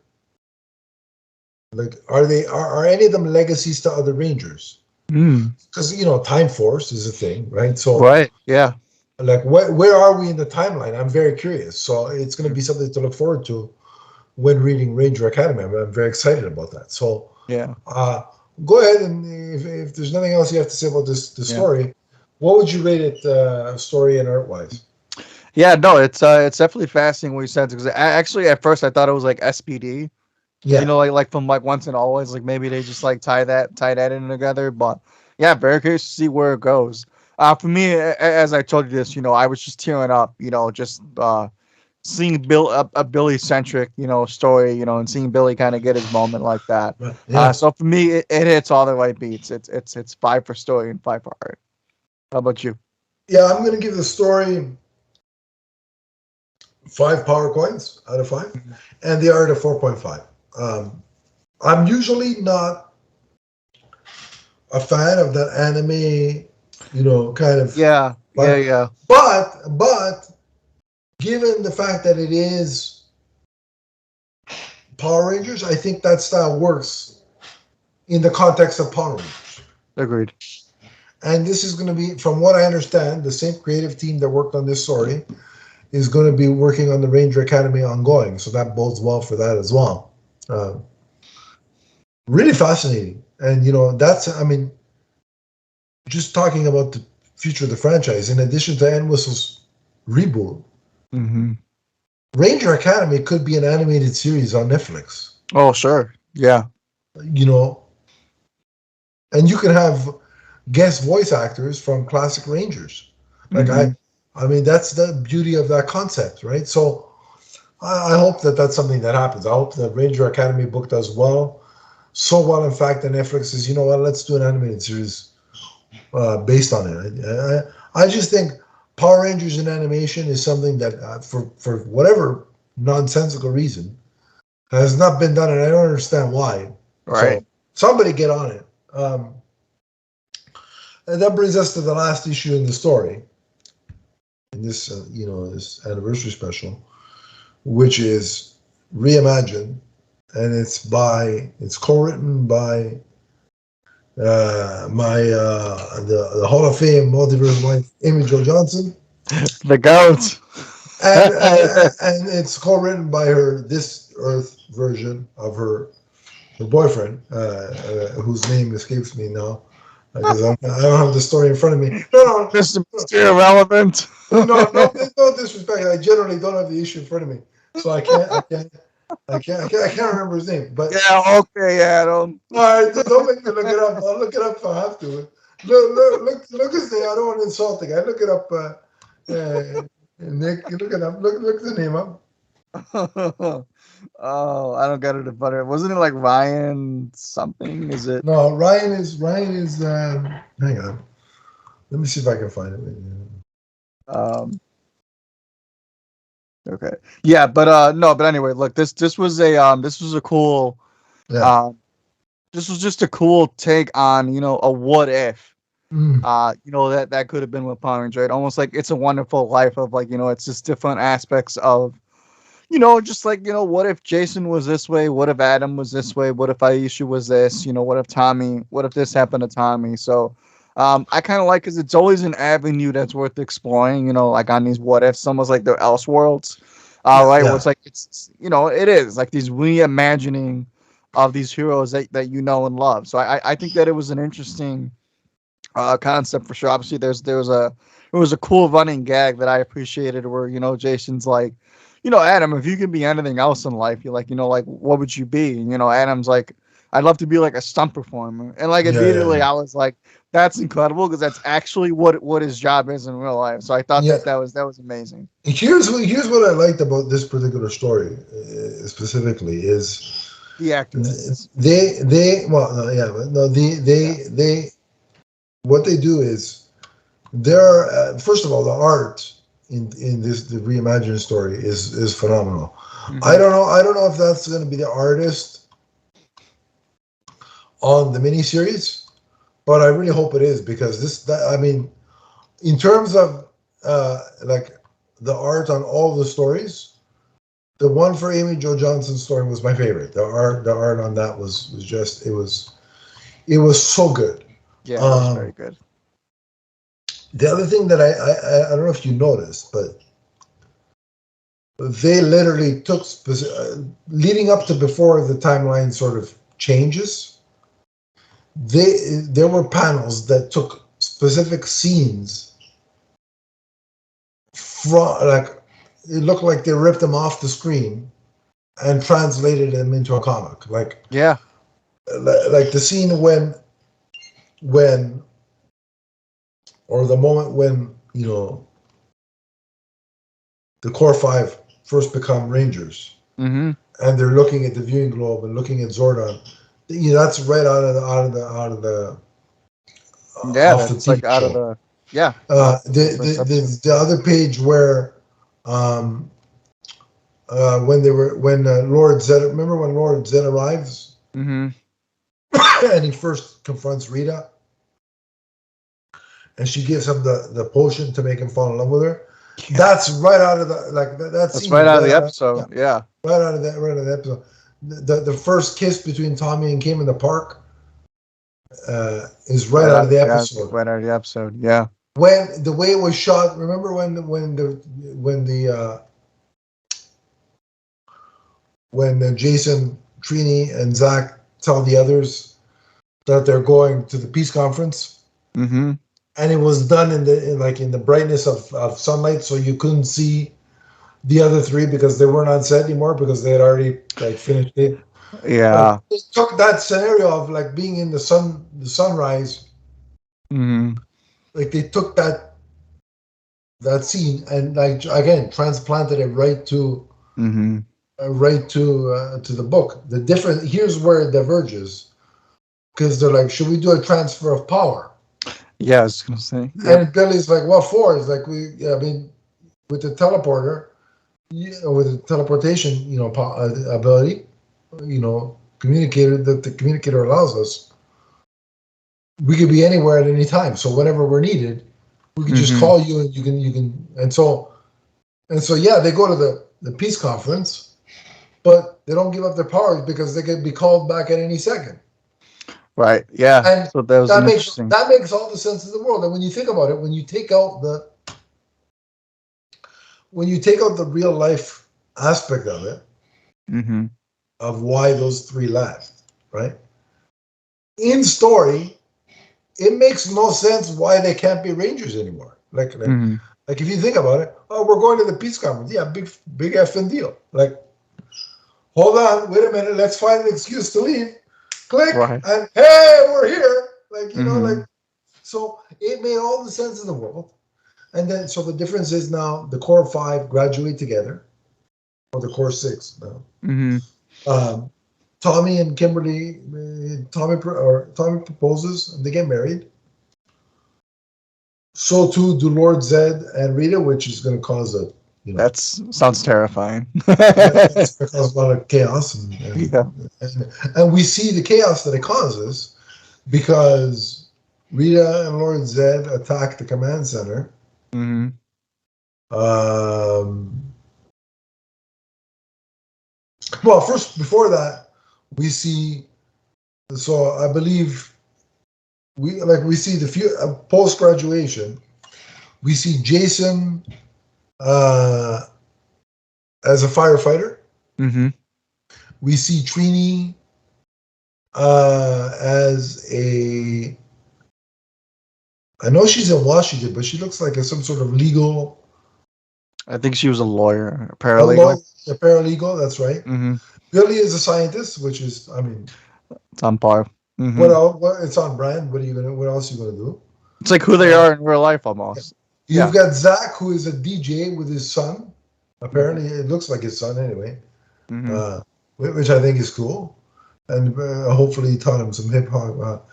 like, are any of them legacies to other Rangers? Because, Time Force is a thing, right? So, right, yeah. Like, where are we in the timeline? I'm very curious. So it's going to be something to look forward to when reading Ranger Academy. I'm very excited about that. So, yeah. Go ahead, and if there's nothing else you have to say about this story, what would you rate it, story and art-wise? Yeah, no, it's definitely fascinating what you said, because actually at first I thought it was like SPD, You Yeah. know, like from like Once and Always, like maybe they just like tie that in together. But yeah, very curious to see where it goes. For me, as I told you this, you know, I was just tearing up, you know, just seeing a Billy centric, you know, story, you know, and seeing Billy kind of get his moment like that. Yeah. So for me, it hits all the right beats. It's five for story and five for art. How about you? Yeah, I'm going to give the story 5 power coins out of 5, Mhm. and the art of 4.5. I'm usually not a fan of that anime, kind of, Yeah, yeah, but yeah. but given the fact that it is Power Rangers, I think that style works in the context of Power Rangers. Agreed. And this is going to be, from what I understand, the same creative team that worked on this story is going to be working on the Ranger Academy ongoing. So that bodes well for that as well. Uh, really fascinating. And, I mean, just talking about the future of the franchise, in addition to Ann Whistle's reboot, Hmm. Ranger Academy could be an animated series on Netflix. Oh, sure. Yeah. You know, and you can have guest voice actors from classic Rangers. Like Hmm. I mean, that's the beauty of that concept, right? So I hope that that's something that happens. I hope the Ranger Academy book does well, so well, in fact, that Netflix says, you know what, let's do an animated series based on it. I just think Power Rangers in animation is something that, for whatever nonsensical reason, has not been done, and I don't understand why. Right. So somebody get on it. And that brings us to the last issue in the story, in this, this anniversary special, which is Reimagined, and it's co-written by the Hall of Fame multiverse wife Amy Jo Johnson, The goats. and it's co-written by her This Earth version of her boyfriend, whose name escapes me now because I don't have the story in front of me. No, Mr. no, Mr. Irrelevant. no disrespect. I generally don't have the issue in front of me, so I can't remember his name. But Yeah, okay, Adam. all right, don't make me look it up. I'll look it up if I have to. Look his name. I don't want to insult the guy. Look it up, Nick. Look it up. Look the name up. Oh, I don't get it. But wasn't it like Ryan something? Is it? No, Ryan is. Hang on. Let me see if I can find it. Um, okay. Yeah, but no, but anyway, look, this was a cool Yeah. um this was just a cool take on, you know, a what if. Mm. You know, that could have been with Power Rangers, right? Almost like It's a Wonderful Life of like, you know, it's just different aspects of, you know, just like, you know, what if Jason was this way? What if Adam was this way? What if Aisha was this? You know, what if this happened to Tommy? So I kind of like, because it's always an avenue that's worth exploring, you know, like on these what ifs, almost like they're Elseworlds, Yeah, right? Where yeah, it's like, you know, it is like these reimagining of these heroes that you know and love. So I think that it was an interesting concept for sure. Obviously, it was a cool running gag that I appreciated, where, you know, Jason's like, you know, Adam, if you could be anything else in life, you're like, you know, like what would you be? And, you know, Adam's like, I'd love to be like a stunt performer. And like immediately yeah. I was like, that's incredible, because that's actually what his job is in real life. So I thought Yeah. that was amazing. Here's what I liked about this particular story, specifically, is The actor in this. they well, no, yeah, but no, Yeah. they what they do is, there are, first of all, the art in this, the reimagined story, is phenomenal. Hmm. I don't know if that's going to be the artist on the miniseries, but I really hope it is, because I mean, in terms of like the art on all the stories, the one for Amy Jo Johnson's story was my favorite. The art on that was just, it was so good. Yeah, it was very Um, good. the other thing that I don't know if you noticed, but they literally took leading up to before the timeline sort of changes. There were panels that took specific scenes from, like, it looked like they ripped them off the screen and translated them into a comic. Yeah. Like the scene when or the moment when the Core Five first become Rangers, Mm-hmm. and they're looking at the viewing globe and looking at Zordon. That's right out of the Yeah, off the that's like TV out of show. the yeah, Uh, off the the, first the episode. the the other page where um, when Lord Zed, remember when Lord Zed arrives Mm-hmm. and he first confronts Rita and she gives him the potion to make him fall in love with her. Yeah. That's right out of the that That's scene is right out of right the out of yeah, episode. Yeah. right out of the episode. The first kiss between Tommy and Kim in the park is right out of the episode. Right out of the episode. Yeah. When the way it was shot, remember when Jason, Trini, and Zach tell the others that they're going to the peace conference, Mm-hmm. and it was done in the brightness of sunlight, so you couldn't see the other three because they weren't on set anymore because they had already finished it. Like Yeah. they took that scenario of like being in the sunrise, Mm-hmm. like they took that scene and like again transplanted it Mm-hmm. to the book. The different here's where it diverges because they're like, should we do a transfer of power? Yeah, I was gonna say. Yep. And Billy's like, what for? It's like I mean, with the teleporter, with the teleportation, ability, communicator that the communicator allows us, we could be anywhere at any time. So whenever we're needed, we can just Mm-hmm. call you and you can and so yeah, they go to the peace conference, but they don't give up their powers because they can be called back at any second. Right. Yeah. And So that was that an makes interesting. that makes all the sense in the world. And when you think about it, when you take out the real life aspect of it, Mm-hmm. of why those three left, right? In story, it makes no sense why they can't be Rangers anymore. Mm-hmm. Like if you think about it, oh, we're going to the peace conference. Yeah, big effing deal. Like, hold on, wait a minute, let's find an excuse to leave. Click, Right. and hey, we're here. Mm-hmm. So it made all the sense in the world. And then, so the difference is now the core five graduate together, or the core six now. Mm-hmm. Um, Tommy and Kimberly, Tommy proposes and they get married. So too do Lord Zed and Rita, which is going to cause That's sounds terrifying. that's going to cause a lot of chaos, Yeah. and we see the chaos that it causes because Rita and Lord Zed attack the command center. Mm-hmm. Um, well, first before that, we see. So I believe we see the post graduation. We see Jason as a firefighter. Mm-hmm. We see Trini as I know she's in Washington, but she looks like some sort of legal, I think she was a lawyer, a a, paralegal. law, a paralegal. That's right. Mm-hmm. Billy is a scientist, which is, I mean, It's on par. what Mm-hmm. else? It's on brand. What else are you gonna do? It's like who they Uh, are in real life almost. you've Yeah. got Zach, who is a DJ with his son. Mm-hmm. Apparently, it looks like his son anyway, Mm-hmm. uh, which I think is cool, and hopefully he taught him some hip hop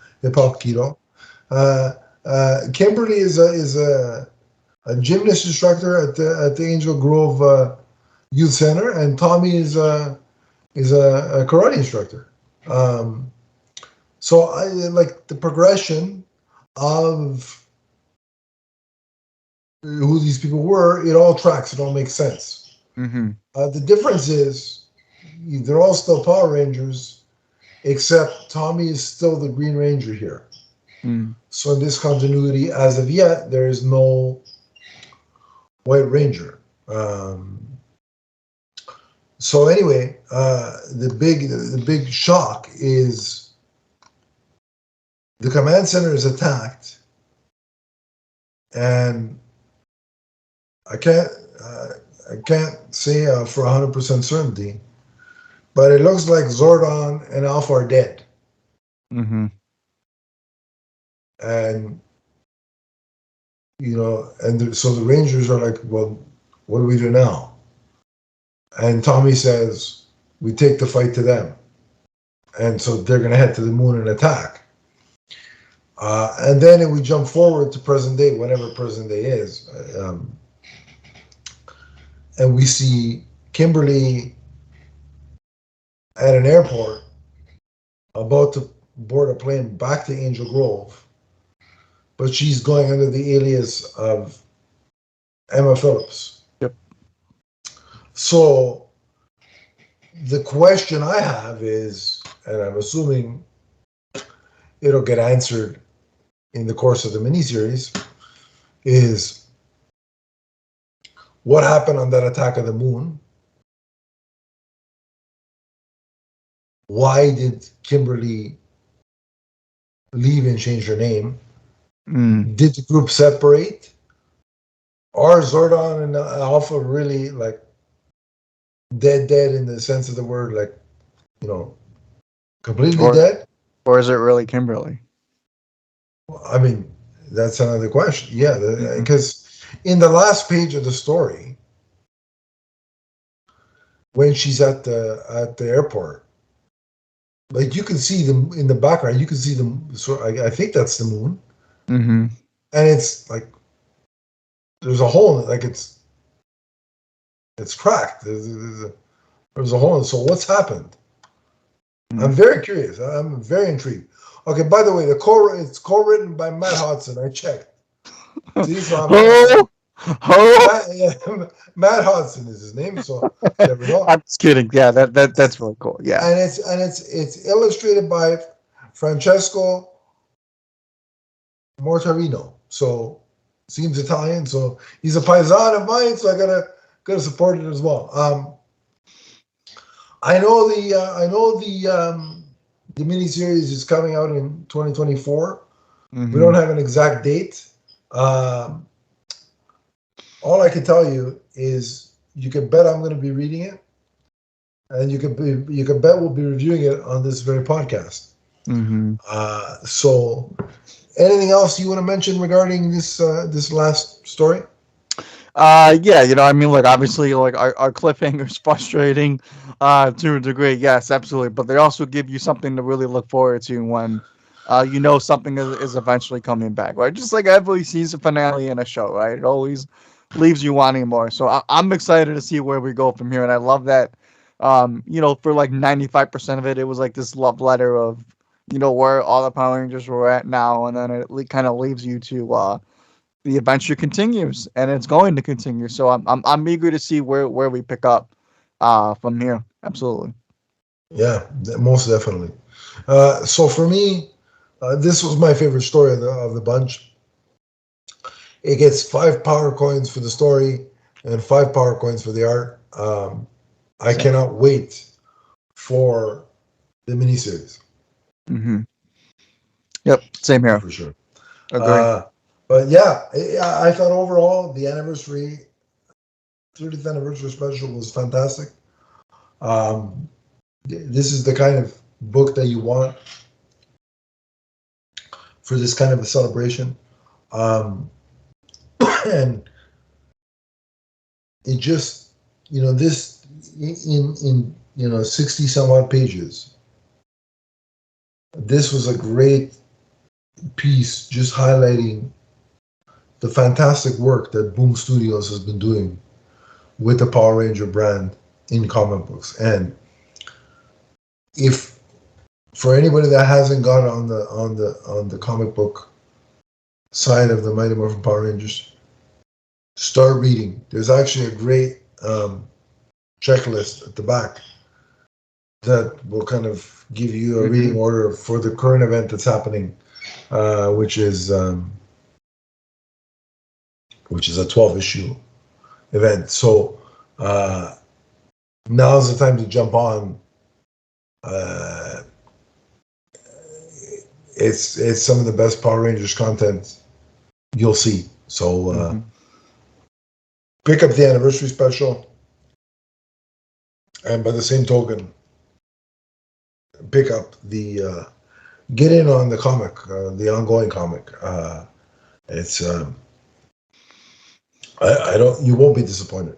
keto. Uh, Kimberly is a gymnast instructor at the Angel Grove Youth Center, and Tommy is a karate instructor. Um, so I like the progression of who these people were. It all tracks. It all makes sense. Mm-hmm. The difference is they're all still Power Rangers, except Tommy is still the Green Ranger here. Mm-hmm. So in this continuity, as of yet, there is no White Ranger. So anyway, the big shock is the command center is attacked, and I can't I can't say for 100% certainty, but it looks like Zordon and Alpha are dead. Mm-hmm. And so the Rangers are like, well, what do we do now? And Tommy says, we take the fight to them. And so they're going to head to the moon and attack. And then we jump forward to present day, whenever present day is. And we see Kimberly at an airport about to board a plane back to Angel Grove. But she's going under the alias of Emma Phillips. Yep. So the question I have is, and I'm assuming it'll get answered in the course of the miniseries, is what happened on that attack of the moon? Why did Kimberly leave and change her name? Did the group separate? Are Zordon and Alpha really like dead in the sense of the word, like, completely dead? Or is it really Kimberly? I mean, that's another question. Yeah, because in the last page of the story, when she's at the airport, like you can see them in the background. You can see them. So I think that's the moon, Mm-hmm. and it's like there's a hole in it, like it's cracked. There's a hole in it. So what's happened? Mm-hmm. I'm very curious. I'm very intrigued. Okay, by the way, it's co-written by Matt Hodson. I checked. See, so Matt Hodson is his name. So there we go. I'm just kidding. Yeah, that's really cool. Yeah, and it's illustrated by Francesco Mortarino. So seems Italian. So he's a paisan of mine. So I gotta support it as well. I know the miniseries is coming out in 2024. Mm-hmm. We don't have an exact date. All I can tell you is you can bet I'm going to be reading it, and you can bet we'll be reviewing it on this very podcast. Mm-hmm. So, anything else you want to mention regarding this last story? Yeah, I mean, like, obviously, like, our cliffhanger's frustrating to a degree, yes, absolutely, but they also give you something to really look forward to when something is eventually coming back, right? Just like every season finale in a show, right? It always leaves you wanting more. So I'm excited to see where we go from here, and I love that, for like 95% of it, it was like this love letter of, where all the Power Rangers were at now, and then it kind of leaves you to the adventure continues, and it's going to continue. So I'm eager to see where we pick up from here. Absolutely. Yeah, most definitely. So for me, this was my favorite story of the bunch. It gets 5 power coins for the story and 5 power coins for the art. I cannot wait for the miniseries. Mm-hmm. Yep, same here. For sure. Agree. But yeah, I thought overall the 30th anniversary special was fantastic. This is the kind of book that you want for this kind of a celebration. And it just, this in 60 some odd pages, this was a great piece just highlighting the fantastic work that Boom Studios has been doing with the Power Ranger brand in comic books. And if for anybody that hasn't got on the comic book side of the Mighty Morphin Power Rangers, start reading. There's actually a great checklist at the back that will kind of give you a reading order for the current event that's happening, which is a 12-issue event. So now's the time to jump on. It's some of the best Power Rangers content you'll see. So pick up the anniversary special, and by the same token, pick up get in on the comic, the ongoing comic. It's I don't you won't be disappointed.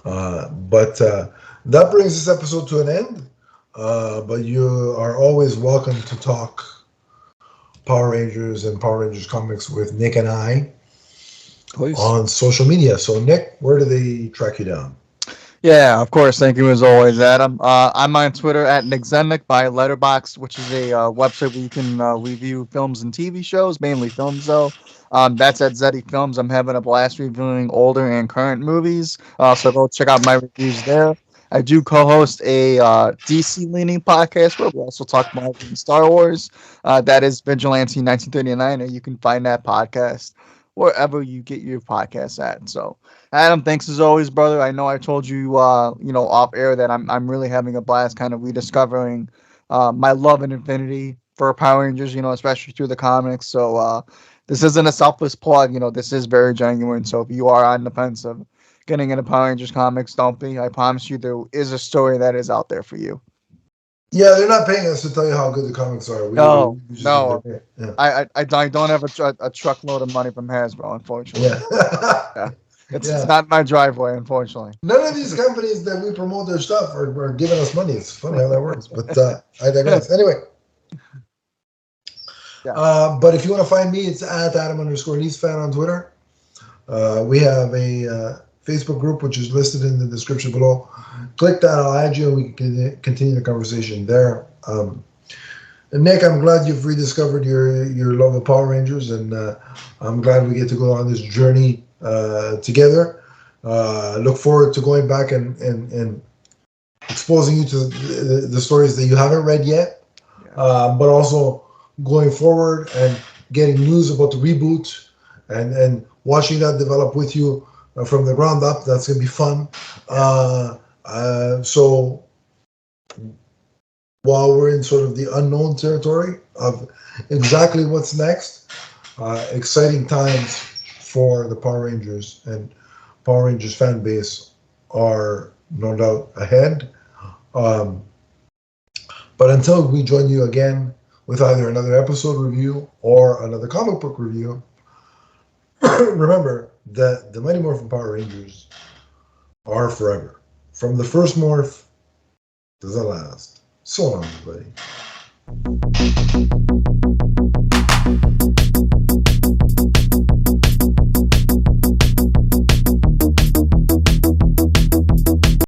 But that brings this episode to an end. But you are always welcome to talk Power Rangers and Power Rangers comics with Nick and I Please. on social media. So, Nick, where do they track you down? Yeah, of course. Thank you as always, Adam. I'm on Twitter at NickZennick by Letterboxd, which is a website where you can review films and TV shows, mainly films though. That's at Zeddy Films. I'm having a blast reviewing older and current movies, so go check out my reviews there. I do co-host a DC-leaning podcast where we also talk Marvel and Star Wars. That is Vigilante 1939, and you can find that podcast wherever you get your podcasts at. So. Adam, thanks as always, brother. I know I told you, off air that I'm really having a blast, kind of rediscovering my love and affinity for Power Rangers. Especially through the comics. So this isn't a selfless plug. This is very genuine. So if you are on the fence of getting into Power Rangers comics, don't be. I promise you, there is a story that is out there for you. Yeah, they're not paying us to tell you how good the comics are. No, we just no. yeah. I don't have a truckload of money from Hasbro, unfortunately. Yeah. Yeah. It's Yeah. not my driveway, unfortunately. None of these companies that we promote their stuff are giving us money. It's funny how that works, but I digress. Anyway, Yeah. but if you want to find me, it's at Adam_NeesFan on Twitter. We have a Facebook group which is listed in the description below. Click that, I'll add you, and we can continue the conversation there. And Nick, I'm glad you've rediscovered your love of Power Rangers, and I'm glad we get to go on this journey together. Look forward to going back and exposing you to the stories that you haven't read yet, but also going forward and getting news about the reboot and watching that develop with you from the ground up. That's going to be fun. So while we're in sort of the unknown territory of exactly what's next, exciting times for the Power Rangers and Power Rangers fan base are no doubt ahead. But until we join you again with either another episode review or another comic book review, remember that the Mighty Morphin Power Rangers are forever. From the first morph to the last. So long, everybody.